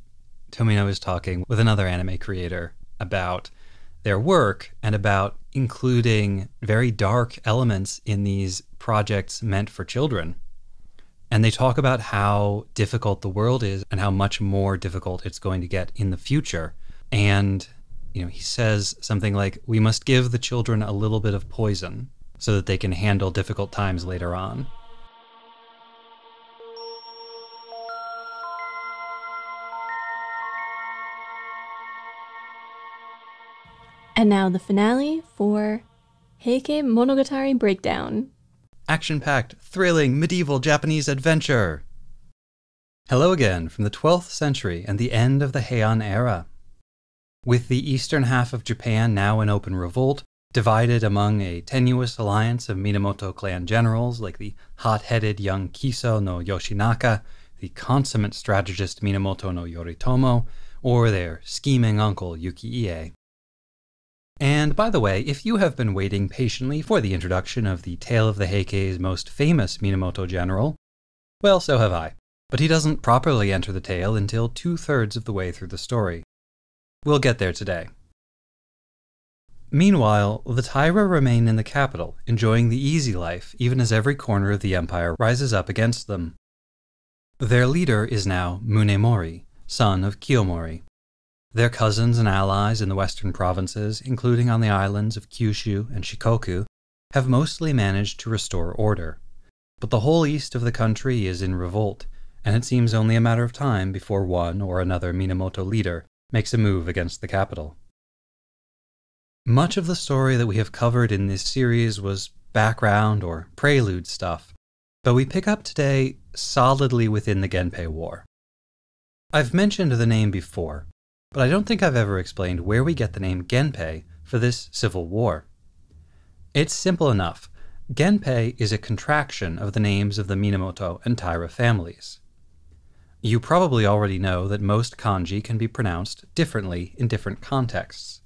Tomino is talking with another anime creator about their work and about including very dark elements in these projects meant for children. And they talk about how difficult the world is and how much more difficult it's going to get in the future. And, he says something like, we must give the children a little bit of poison so that they can handle difficult times later on. And now the finale for Heike Monogatari Breakdown. Action-packed, thrilling, medieval Japanese adventure. Hello again from the 12th century and the end of the Heian era. With the eastern half of Japan now in open revolt, divided among a tenuous alliance of Minamoto clan generals like the hot-headed young Kiso no Yoshinaka, the consummate strategist Minamoto no Yoritomo, or their scheming uncle Yuki-ie. And by the way, if you have been waiting patiently for the introduction of the tale of the Heike's most famous Minamoto general, well, so have I. But he doesn't properly enter the tale until 2/3 of the way through the story. We'll get there today. Meanwhile, the Taira remain in the capital, enjoying the easy life, even as every corner of the empire rises up against them. Their leader is now Munemori, son of Kiyomori. Their cousins and allies in the western provinces, including on the islands of Kyushu and Shikoku, have mostly managed to restore order. But the whole east of the country is in revolt, and it seems only a matter of time before one or another Minamoto leader makes a move against the capital. Much of the story that we have covered in this series was background or prelude stuff, but we pick up today solidly within the Genpei War. I've mentioned the name before, but I don't think I've ever explained where we get the name Genpei for this civil war. It's simple enough. Genpei is a contraction of the names of the Minamoto and Taira families. You probably already know that most kanji can be pronounced differently in different contexts,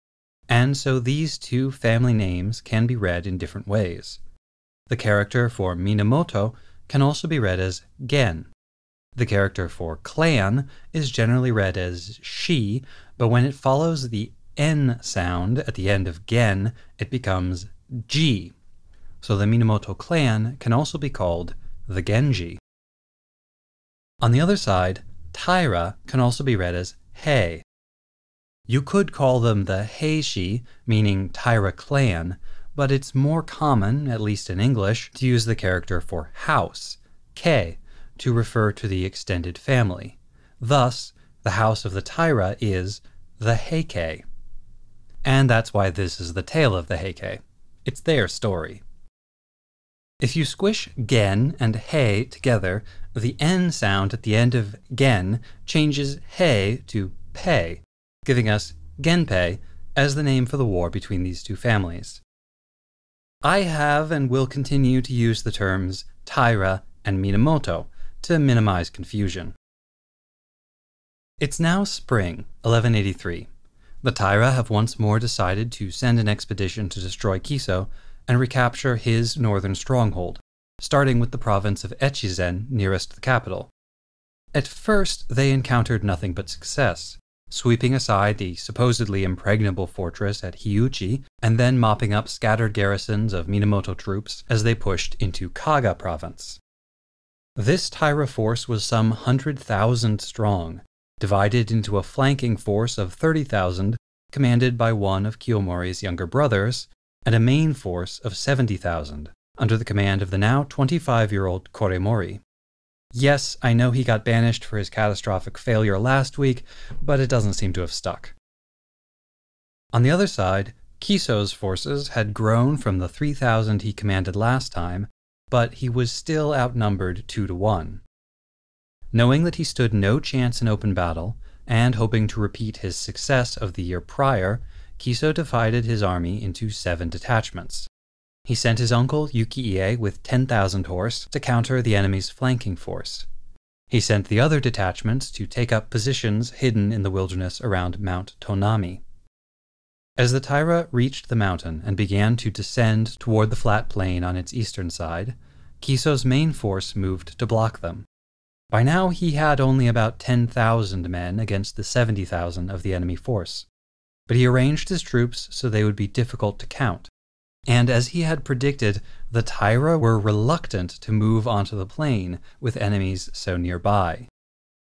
and so these two family names can be read in different ways. The character for Minamoto can also be read as Gen. The character for clan is generally read as shi, but when it follows the N sound at the end of gen, it becomes ji. So the Minamoto clan can also be called the Genji. On the other side, Taira can also be read as hei. You could call them the heishi, meaning Taira clan, but it's more common, at least in English, to use the character for house, kei, to refer to the extended family. Thus, the house of the Taira is the Heike. And that's why this is the tale of the Heike. It's their story. If you squish gen and hei together, the N sound at the end of gen changes hei to pei, giving us Genpei as the name for the war between these two families. I have and will continue to use the terms Taira and Minamoto to minimize confusion. It's now spring, 1183. The Taira have once more decided to send an expedition to destroy Kiso and recapture his northern stronghold, starting with the province of Echizen nearest the capital. At first, they encountered nothing but success, sweeping aside the supposedly impregnable fortress at Hyuchi, and then mopping up scattered garrisons of Minamoto troops as they pushed into Kaga province. This Taira force was some 100,000 strong, divided into a flanking force of 30,000, commanded by one of Kiyomori's younger brothers, and a main force of 70,000, under the command of the now 25-year-old Koremori. Yes, I know he got banished for his catastrophic failure last week, but it doesn't seem to have stuck. On the other side, Kiso's forces had grown from the 3,000 he commanded last time, but he was still outnumbered 2-1. Knowing that he stood no chance in open battle, and hoping to repeat his success of the year prior, Kiso divided his army into 7 detachments. He sent his uncle Yuki-ie with 10,000 horse to counter the enemy's flanking force. He sent the other detachments to take up positions hidden in the wilderness around Mount Tonami. As the Taira reached the mountain and began to descend toward the flat plain on its eastern side, Kiso's main force moved to block them. By now he had only about 10,000 men against the 70,000 of the enemy force, but he arranged his troops so they would be difficult to count. And as he had predicted, the Taira were reluctant to move onto the plain with enemies so nearby.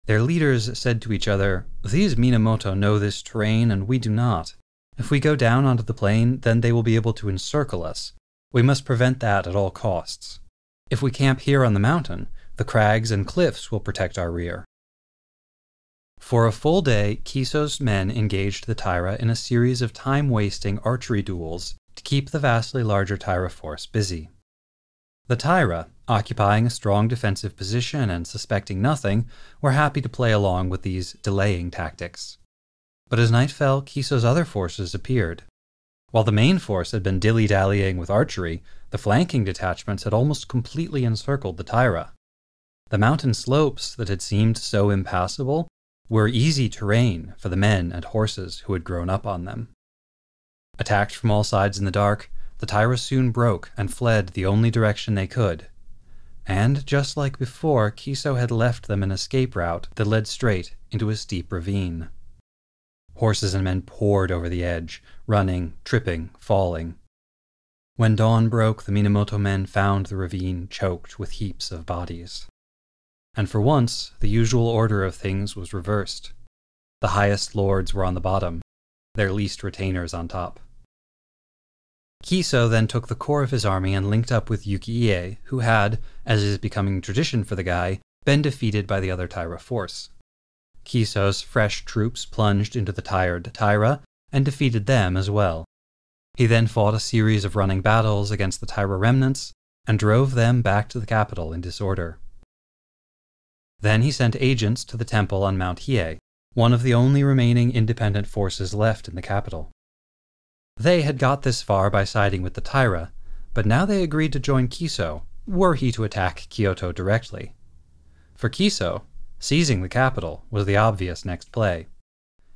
Their leaders said to each other, "These Minamoto know this terrain and we do not. If we go down onto the plain, then they will be able to encircle us. We must prevent that at all costs. If we camp here on the mountain, the crags and cliffs will protect our rear." For a full day, Kiso's men engaged the Taira in a series of time-wasting archery duels to keep the vastly larger Taira force busy. The Taira, occupying a strong defensive position and suspecting nothing, were happy to play along with these delaying tactics. But as night fell, Kiso's other forces appeared. While the main force had been dilly-dallying with archery, the flanking detachments had almost completely encircled the Taira. The mountain slopes that had seemed so impassable were easy terrain for the men and horses who had grown up on them. Attacked from all sides in the dark, the Taira soon broke and fled the only direction they could. And just like before, Kiso had left them an escape route that led straight into a steep ravine. Horses and men poured over the edge, running, tripping, falling. When dawn broke, the Minamoto men found the ravine choked with heaps of bodies. And for once, the usual order of things was reversed. The highest lords were on the bottom, their least retainers on top. Kiso then took the core of his army and linked up with Yuki-ie, who had, as is becoming tradition for the guy, been defeated by the other Taira force. Kiso's fresh troops plunged into the tired Taira and defeated them as well. He then fought a series of running battles against the Taira remnants and drove them back to the capital in disorder. Then he sent agents to the temple on Mount Hiei, one of the only remaining independent forces left in the capital. They had got this far by siding with the Taira, but now they agreed to join Kiso, were he to attack Kyoto directly. For Kiso, seizing the capital was the obvious next play.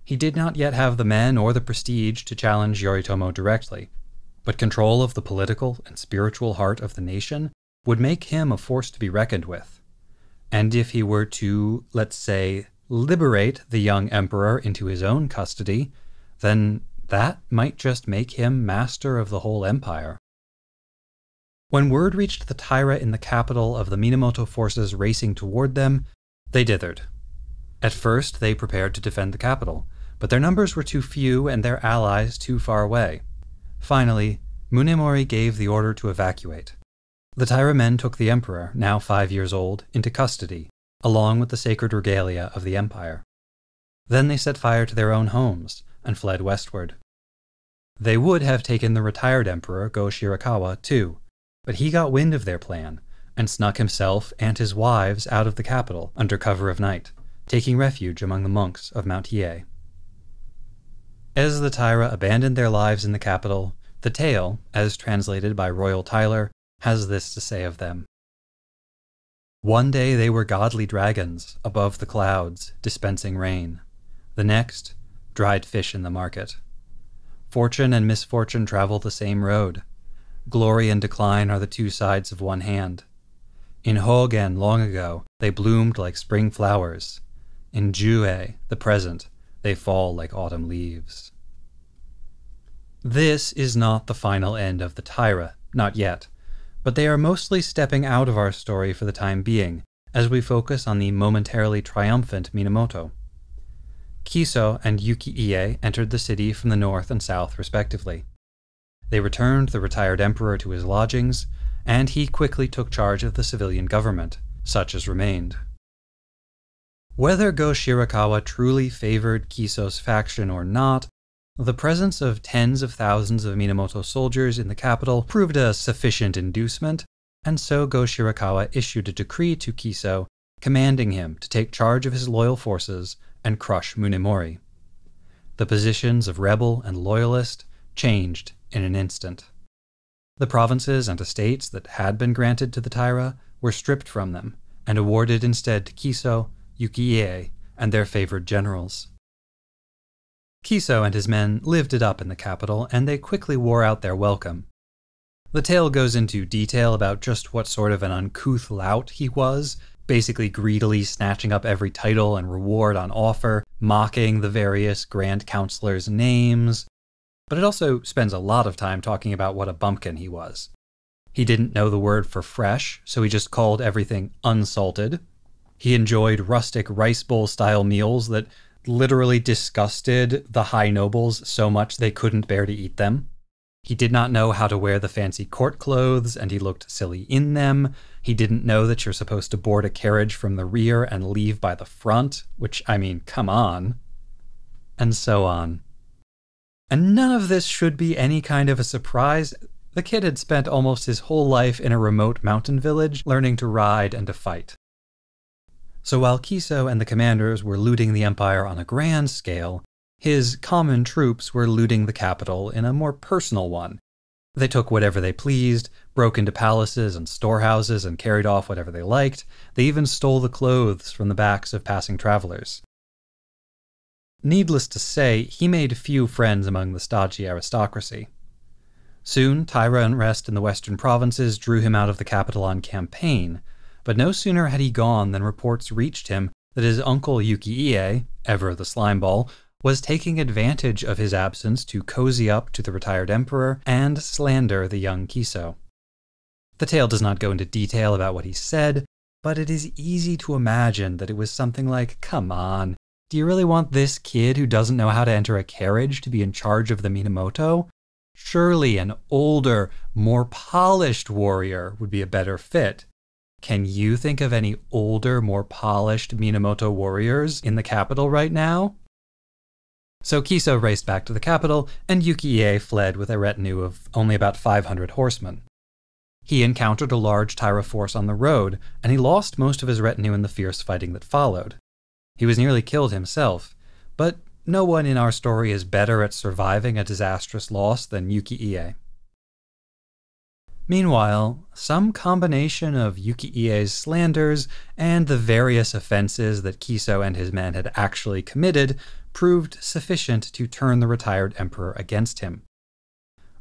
He did not yet have the men or the prestige to challenge Yoritomo directly, but control of the political and spiritual heart of the nation would make him a force to be reckoned with. And if he were to, let's say, liberate the young emperor into his own custody, then that might just make him master of the whole empire. When word reached the Taira in the capital of the Minamoto forces racing toward them, they dithered. At first, they prepared to defend the capital, but their numbers were too few and their allies too far away. Finally, Munemori gave the order to evacuate. The Taira men took the emperor, now 5 years old, into custody, along with the sacred regalia of the empire. Then they set fire to their own homes and fled westward. They would have taken the retired emperor Go Shirakawa too, but he got wind of their plan and snuck himself and his wives out of the capital under cover of night, taking refuge among the monks of Mount Hiei. As the Taira abandoned their lives in the capital, the tale, as translated by Royal Tyler, has this to say of them. One day they were godly dragons above the clouds, dispensing rain. The next, dried fish in the market. Fortune and misfortune travel the same road. Glory and decline are the two sides of one hand. In Hogen long ago, they bloomed like spring flowers. In Jue, the present, they fall like autumn leaves. This is not the final end of the Taira, not yet, but they are mostly stepping out of our story for the time being, as we focus on the momentarily triumphant Minamoto. Kiso and Yuki-ie entered the city from the north and south respectively. They returned the retired emperor to his lodgings, and he quickly took charge of the civilian government, such as remained. Whether Go Shirakawa truly favored Kiso's faction or not, the presence of tens of thousands of Minamoto soldiers in the capital proved a sufficient inducement, and so Go Shirakawa issued a decree to Kiso commanding him to take charge of his loyal forces and crush Munemori. The positions of rebel and loyalist changed in an instant. The provinces and estates that had been granted to the Taira were stripped from them and awarded instead to Kiso, Yuki-ie, and their favored generals. Kiso and his men lived it up in the capital, and they quickly wore out their welcome. The tale goes into detail about just what sort of an uncouth lout he was, basically greedily snatching up every title and reward on offer, mocking the various Grand Counselors' names, but it also spends a lot of time talking about what a bumpkin he was. He didn't know the word for fresh, so he just called everything unsalted. He enjoyed rustic rice bowl-style meals that literally disgusted the high nobles so much they couldn't bear to eat them. He did not know how to wear the fancy court clothes, and he looked silly in them. He didn't know that you're supposed to board a carriage from the rear and leave by the front, which, I mean, come on. And so on. And none of this should be any kind of a surprise. The kid had spent almost his whole life in a remote mountain village learning to ride and to fight. So while Kiso and the commanders were looting the empire on a grand scale, his common troops were looting the capital in a more personal one. They took whatever they pleased, broke into palaces and storehouses and carried off whatever they liked. They even stole the clothes from the backs of passing travelers. Needless to say, he made few friends among the stodgy aristocracy. Soon, Taira unrest in the western provinces drew him out of the capital on campaign, but no sooner had he gone than reports reached him that his uncle Yuki-ie, ever the slimeball, was taking advantage of his absence to cozy up to the retired emperor and slander the young Kiso. The tale does not go into detail about what he said, but it is easy to imagine that it was something like, "Come on, do you really want this kid who doesn't know how to enter a carriage to be in charge of the Minamoto? Surely an older, more polished warrior would be a better fit. Can you think of any older, more polished Minamoto warriors in the capital right now?" So Kiso raced back to the capital, and Yuki-ie fled with a retinue of only about 500 horsemen. He encountered a large Taira force on the road, and he lost most of his retinue in the fierce fighting that followed. He was nearly killed himself, but no one in our story is better at surviving a disastrous loss than Yuki-ie. Meanwhile, some combination of Yuki-ie's slanders and the various offenses that Kiso and his men had actually committed proved sufficient to turn the retired emperor against him.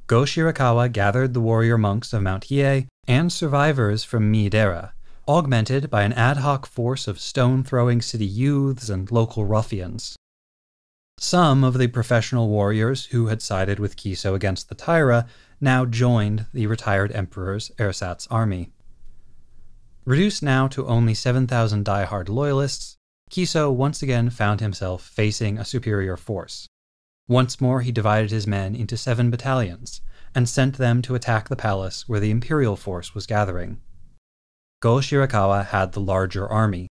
Go Shirakawa gathered the warrior monks of Mount Hiei and survivors from Miidera, augmented by an ad hoc force of stone-throwing city youths and local ruffians. Some of the professional warriors who had sided with Kiso against the Taira now joined the retired emperor's ersatz army. Reduced now to only 7,000 die-hard loyalists, Kiso once again found himself facing a superior force. Once more he divided his men into 7 battalions, and sent them to attack the palace where the imperial force was gathering. Go Shirakawa had the larger army.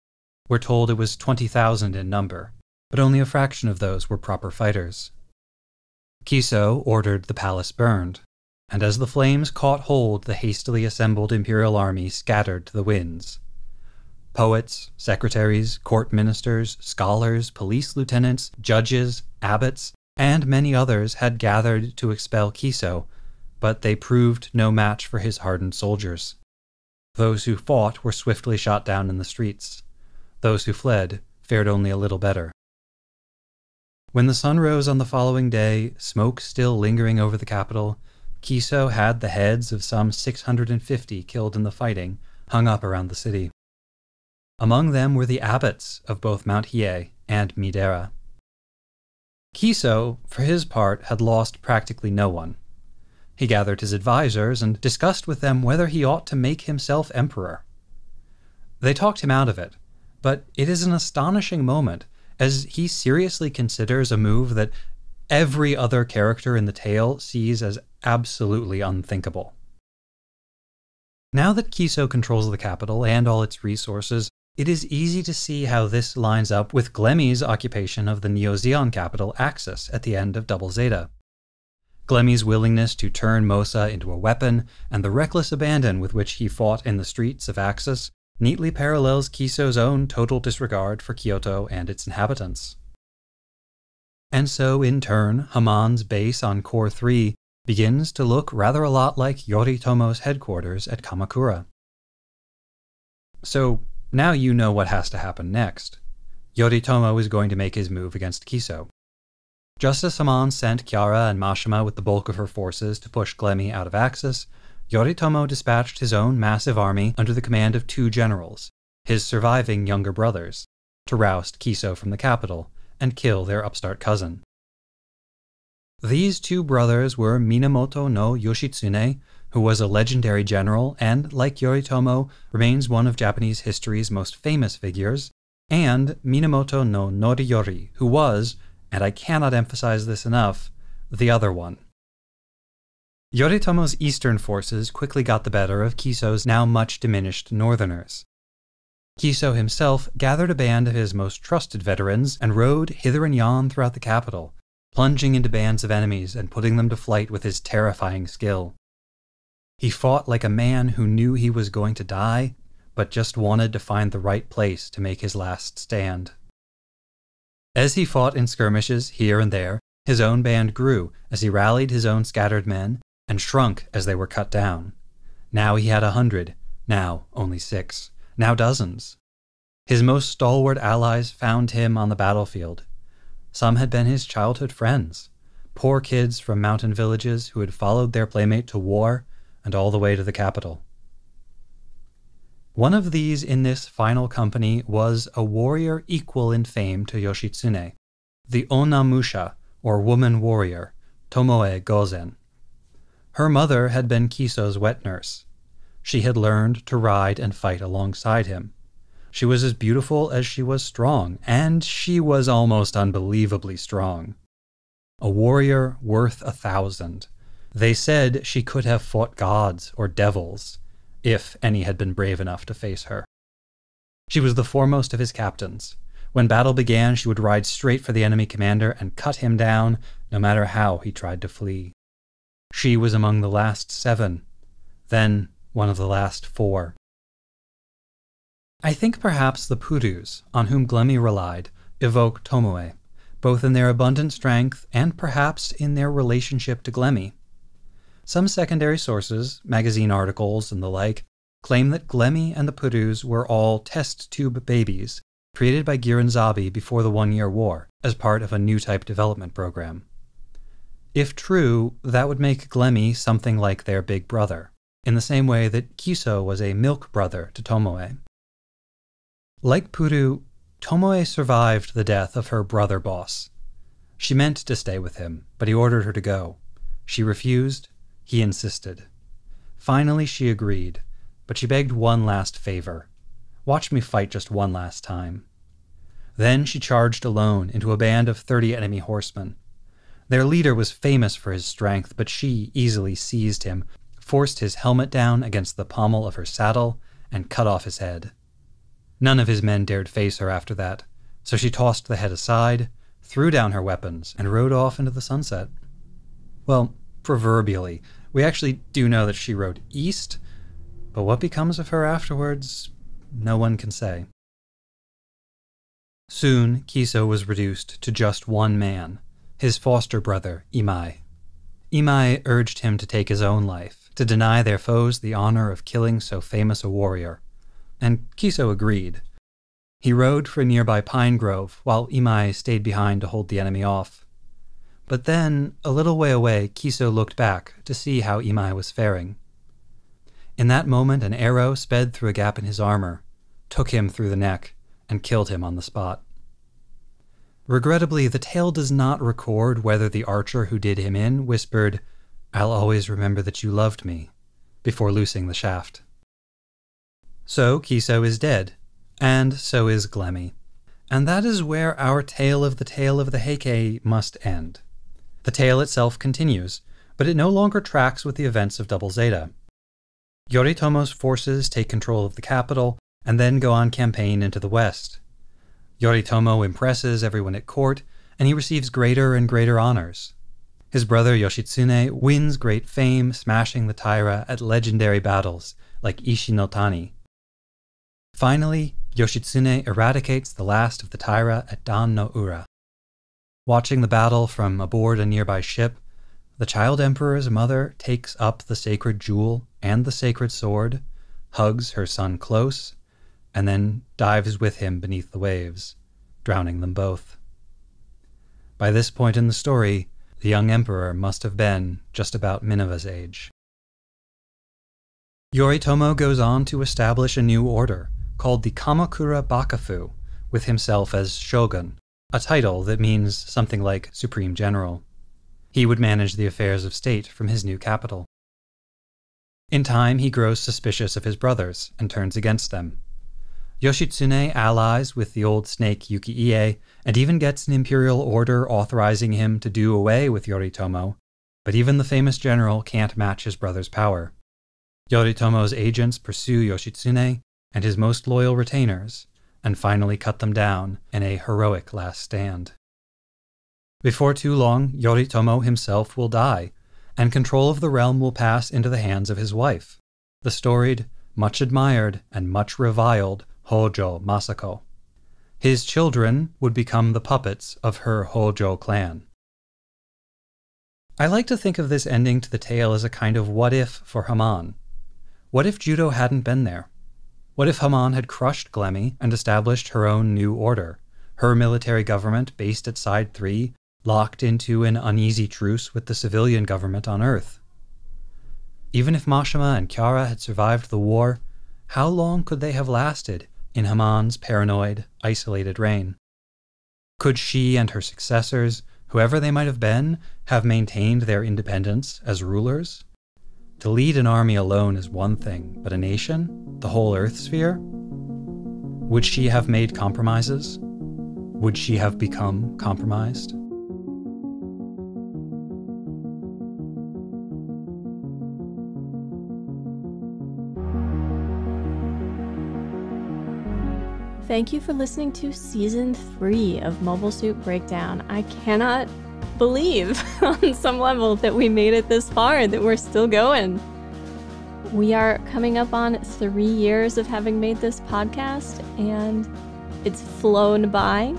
We're told it was 20,000 in number, but only a fraction of those were proper fighters. Kiso ordered the palace burned, and as the flames caught hold, the hastily assembled imperial army scattered to the winds. Poets, secretaries, court ministers, scholars, police lieutenants, judges, abbots, and many others had gathered to expel Kiso, but they proved no match for his hardened soldiers. Those who fought were swiftly shot down in the streets. Those who fled fared only a little better. When the sun rose on the following day, smoke still lingering over the capital, Kiso had the heads of some 650 killed in the fighting hung up around the city. Among them were the abbots of both Mount Hiei and Midera. Kiso, for his part, had lost practically no one. He gathered his advisors and discussed with them whether he ought to make himself emperor. They talked him out of it, but it is an astonishing moment, as he seriously considers a move that every other character in the tale sees as absolutely unthinkable. Now that Kiso controls the capital and all its resources, it is easy to see how this lines up with Glemmy's occupation of the Neo-Zeon capital Axis at the end of Double Zeta. Glemmy's willingness to turn Mosa into a weapon and the reckless abandon with which he fought in the streets of Axis neatly parallels Kiso's own total disregard for Kyoto and its inhabitants. And so, in turn, Hamon's base on Core 3 begins to look rather a lot like Yoritomo's headquarters at Kamakura. So, now you know what has to happen next. Yoritomo is going to make his move against Kiso. Just as Hamon sent Kiara and Mashima with the bulk of her forces to push Glemmy out of Axis, Yoritomo dispatched his own massive army under the command of 2 generals, his surviving younger brothers, to roust Kiso from the capital and kill their upstart cousin. These 2 brothers were Minamoto no Yoshitsune, who was a legendary general and, like Yoritomo, remains one of Japanese history's most famous figures, and Minamoto no Noriyori, who was, and I cannot emphasize this enough, the other one. Yoritomo's eastern forces quickly got the better of Kiso's now much diminished northerners. Kiso himself gathered a band of his most trusted veterans and rode hither and yon throughout the capital, plunging into bands of enemies and putting them to flight with his terrifying skill. He fought like a man who knew he was going to die, but just wanted to find the right place to make his last stand. As he fought in skirmishes here and there, his own band grew as he rallied his own scattered men, and shrunk as they were cut down. Now he had 100, now only 6, now dozens. His most stalwart allies found him on the battlefield. Some had been his childhood friends, poor kids from mountain villages who had followed their playmate to war and all the way to the capital. One of these in this final company was a warrior equal in fame to Yoshitsune, the Onamusha, or woman warrior, Tomoe Gozen. Her mother had been Kiso's wet nurse. She had learned to ride and fight alongside him. She was as beautiful as she was strong, and she was almost unbelievably strong. A warrior worth 1,000. They said she could have fought gods or devils, if any had been brave enough to face her. She was the foremost of his captains. When battle began, she would ride straight for the enemy commander and cut him down, no matter how he tried to flee. She was among the last 7, then one of the last 4. I think perhaps the Purus, on whom Glemmy relied, evoke Tomoe, both in their abundant strength and perhaps in their relationship to Glemmy. Some secondary sources, magazine articles and the like, claim that Glemmy and the Purus were all test tube babies, created by Giranzabi before the 1-Year War, as part of a new type development program. If true, that would make Glemmy something like their big brother, in the same way that Kiso was a milk brother to Tomoe. Like Puru, Tomoe survived the death of her brother boss. She meant to stay with him, but he ordered her to go. She refused. He insisted. Finally, she agreed, but she begged one last favor. Watch me fight just one last time. Then she charged alone into a band of 30 enemy horsemen. Their leader was famous for his strength, but she easily seized him, forced his helmet down against the pommel of her saddle, and cut off his head. None of his men dared face her after that, so she tossed the head aside, threw down her weapons, and rode off into the sunset. Well, proverbially. We actually do know that she rode east, but what becomes of her afterwards, no one can say. Soon, Kiso was reduced to just one man, his foster brother, Imai. Imai urged him to take his own life, to deny their foes the honor of killing so famous a warrior, and Kiso agreed. He rode for a nearby pine grove, while Imai stayed behind to hold the enemy off. But then, a little way away, Kiso looked back to see how Imai was faring. In that moment, an arrow sped through a gap in his armor, took him through the neck, and killed him on the spot. Regrettably, the tale does not record whether the archer who did him in whispered, "I'll always remember that you loved me," before loosing the shaft. So Kiso is dead, and so is Glemmy. And that is where our tale of the Heike must end. The tale itself continues, but it no longer tracks with the events of Double Zeta. Yoritomo's forces take control of the capital and then go on campaign into the west. Yoritomo impresses everyone at court, and he receives greater and greater honors. His brother Yoshitsune wins great fame, smashing the Taira at legendary battles like Ishinotani. Finally, Yoshitsune eradicates the last of the Taira at Dan no Ura. Watching the battle from aboard a nearby ship, the child emperor's mother takes up the sacred jewel and the sacred sword, hugs her son close, and then dives with him beneath the waves, drowning them both. By this point in the story, the young emperor must have been just about Minerva's age. Yoritomo goes on to establish a new order, called the Kamakura Bakufu, with himself as shogun, a title that means something like supreme general. He would manage the affairs of state from his new capital. In time, he grows suspicious of his brothers and turns against them. Yoshitsune allies with the old snake Yukiie and even gets an imperial order authorizing him to do away with Yoritomo, but even the famous general can't match his brother's power. Yoritomo's agents pursue Yoshitsune and his most loyal retainers, and finally cut them down in a heroic last stand. Before too long, Yoritomo himself will die, and control of the realm will pass into the hands of his wife, the storied, much admired, and much reviled Hojo Masako. His children would become the puppets of her Hojo clan. I like to think of this ending to the tale as a kind of what-if for Haman. What if Judo hadn't been there? What if Haman had crushed Glemmy and established her own new order, her military government based at Side 3, locked into an uneasy truce with the civilian government on Earth? Even if Mashima and Kiara had survived the war, how long could they have lasted in Haman's paranoid, isolated reign? Could she and her successors, whoever they might have been, have maintained their independence as rulers? To lead an army alone is one thing, but a nation? The whole Earth sphere? Would she have made compromises? Would she have become compromised? Thank you for listening to Season 3 of Mobile Suit Breakdown. I cannot believe on some level that we made it this far and that we're still going. We are coming up on 3 years of having made this podcast, and it's flown by.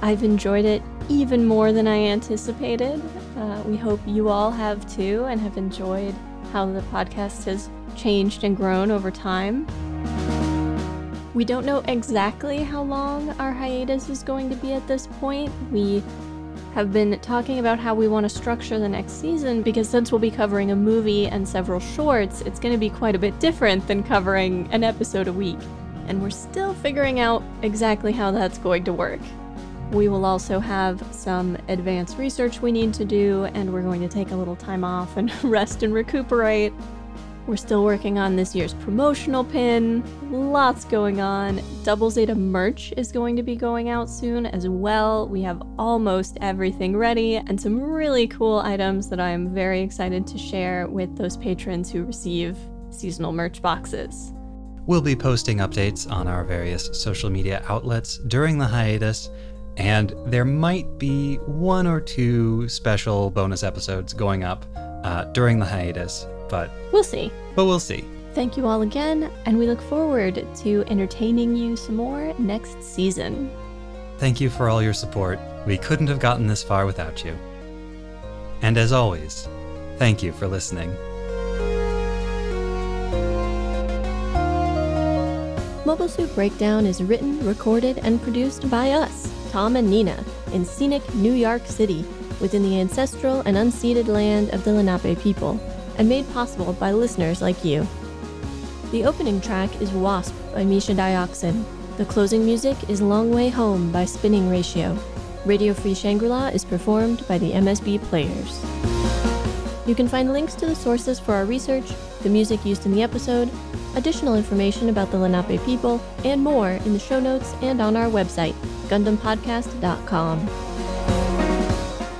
I've enjoyed it even more than I anticipated. We hope you all have too, and have enjoyed how the podcast has changed and grown over time. We don't know exactly how long our hiatus is going to be at this point. We have been talking about how we want to structure the next season, because since we'll be covering a movie and several shorts, it's going to be quite a bit different than covering an episode a week. And we're still figuring out exactly how that's going to work. We will also have some advanced research we need to do, and we're going to take a little time off and rest and recuperate. We're still working on this year's promotional pin. Lots going on. Double Zeta merch is going to be going out soon as well. We have almost everything ready and some really cool items that I am very excited to share with those patrons who receive seasonal merch boxes. We'll be posting updates on our various social media outlets during the hiatus, and there might be 1 or 2 special bonus episodes going up during the hiatus. But we'll see. Thank you all again, and we look forward to entertaining you some more next season. Thank you for all your support. We couldn't have gotten this far without you. And as always, thank you for listening. Mobile Suit Breakdown is written, recorded, and produced by us, Tom and Nina, in scenic New York City, within the ancestral and unceded land of the Lenape people. and made possible by listeners like you. The opening track is Wasp by Misha Dioxin. The closing music is Long Way Home by Spinning Ratio. Radio Free Shangri-La is performed by the MSB Players. You can find links to the sources for our research, the music used in the episode, additional information about the Lenape people, and more in the show notes and on our website, GundamPodcast.com.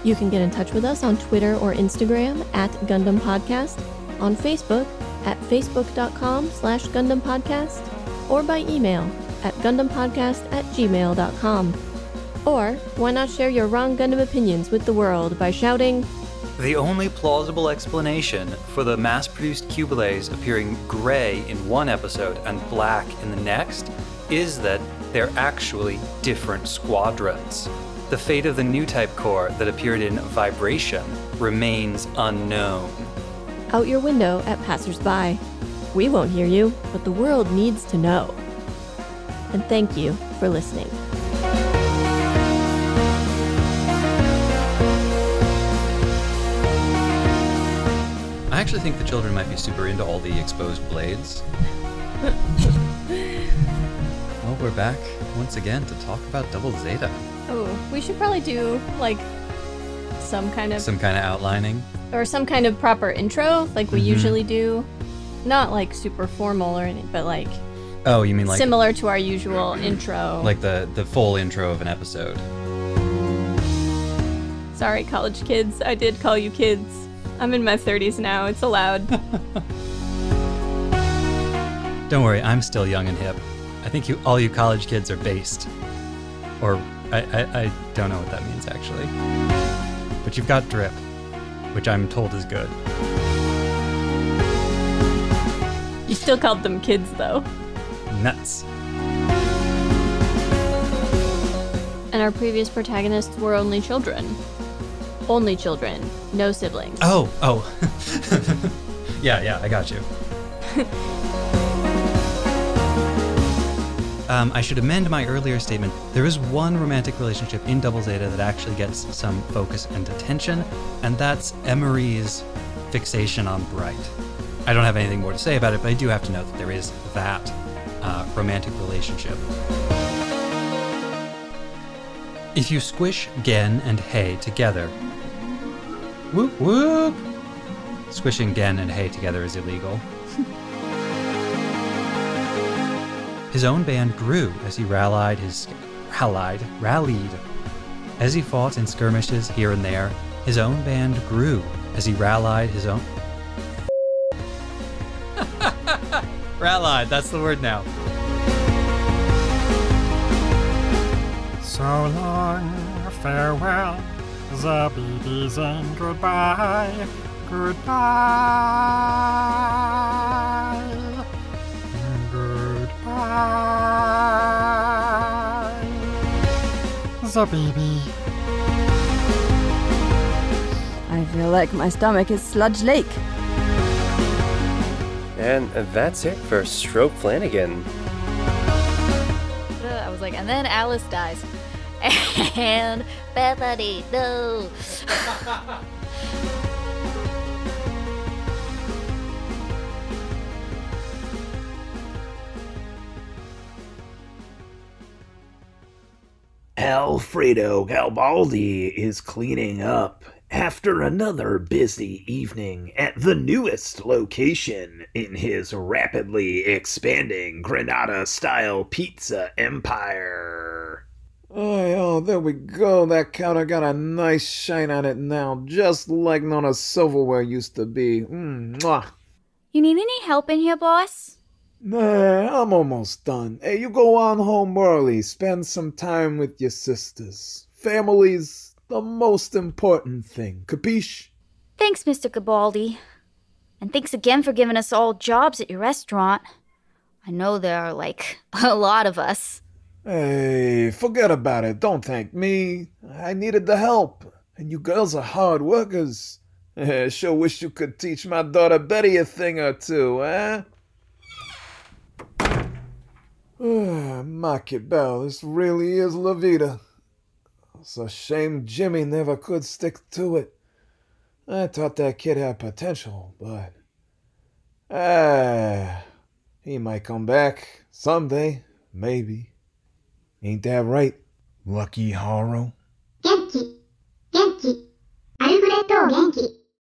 You can get in touch with us on Twitter or Instagram at Gundam Podcast, on Facebook at facebook.com/Gundam Podcast, or by email at GundamPodcast@gmail.com. Or why not share your wrong Gundam opinions with the world by shouting, The only plausible explanation for the mass-produced Cubelays appearing gray in one episode and black in the next is that they're actually different squadrons. The fate of the new type core that appeared in Vibration remains unknown. out your window at passersby. We won't hear you, but the world needs to know. And thank you for listening. I actually think the children might be super into all the exposed blades. Well, we're back once again to talk about Double Zeta. Oh, we should probably do, like, some kind of outlining. Or some kind of proper intro, like we usually do. Not, like, super formal or anything, but, like... Oh, you mean like... similar to our usual intro. Like the full intro of an episode. Sorry, college kids. I did call you kids. I'm in my 30s now. It's allowed. Don't worry, I'm still young and hip. I think all you college kids are based. Or, I don't know what that means, actually. But you've got drip, which I'm told is good. You still called them kids, though. Nuts. And our previous protagonists were only children. Only children, no siblings. Oh. Yeah, I got you. I should amend my earlier statement. There is one romantic relationship in Double Zeta that actually gets some focus and attention, and that's Emery's fixation on Bright. I don't have anything more to say about it, but I do have to note that there is that romantic relationship. If you squish Gen and Hei together... Whoop whoop! Squishing Gen and Hei together is illegal. His own band grew as he rallied. As he fought in skirmishes here and there, his own band grew as he rallied his own... Rallied, that's the word now. So long, farewell, the babies, and goodbye, goodbye, goodbye, the baby. I feel like my stomach is Sludge Lake. And that's it for Stroke Flanagan. I was like, and then Alice dies. And Bethany, no. Alfredo Garibaldi is cleaning up after another busy evening at the newest location in his rapidly expanding Granada-style pizza empire. Oh, there we go. That counter got a nice shine on it now, just like Nona's silverware used to be. Mwah. You need any help in here, boss? Nah, I'm almost done. Hey, you go on home early. Spend some time with your sisters. Family's the most important thing. Capiche? Thanks, Mr. Garibaldi. And thanks again for giving us all jobs at your restaurant. I know there are, like, a lot of us. Hey, forget about it. Don't thank me. I needed the help. And you girls are hard workers. Sure wish you could teach my daughter Betty a thing or two, eh? Machiavelli, this really is La Vida. It's a shame Jimmy never could stick to it. I thought that kid had potential, but... he might come back someday, maybe. Ain't that right, Lucky Haro? 元気。アルフレッドを元気。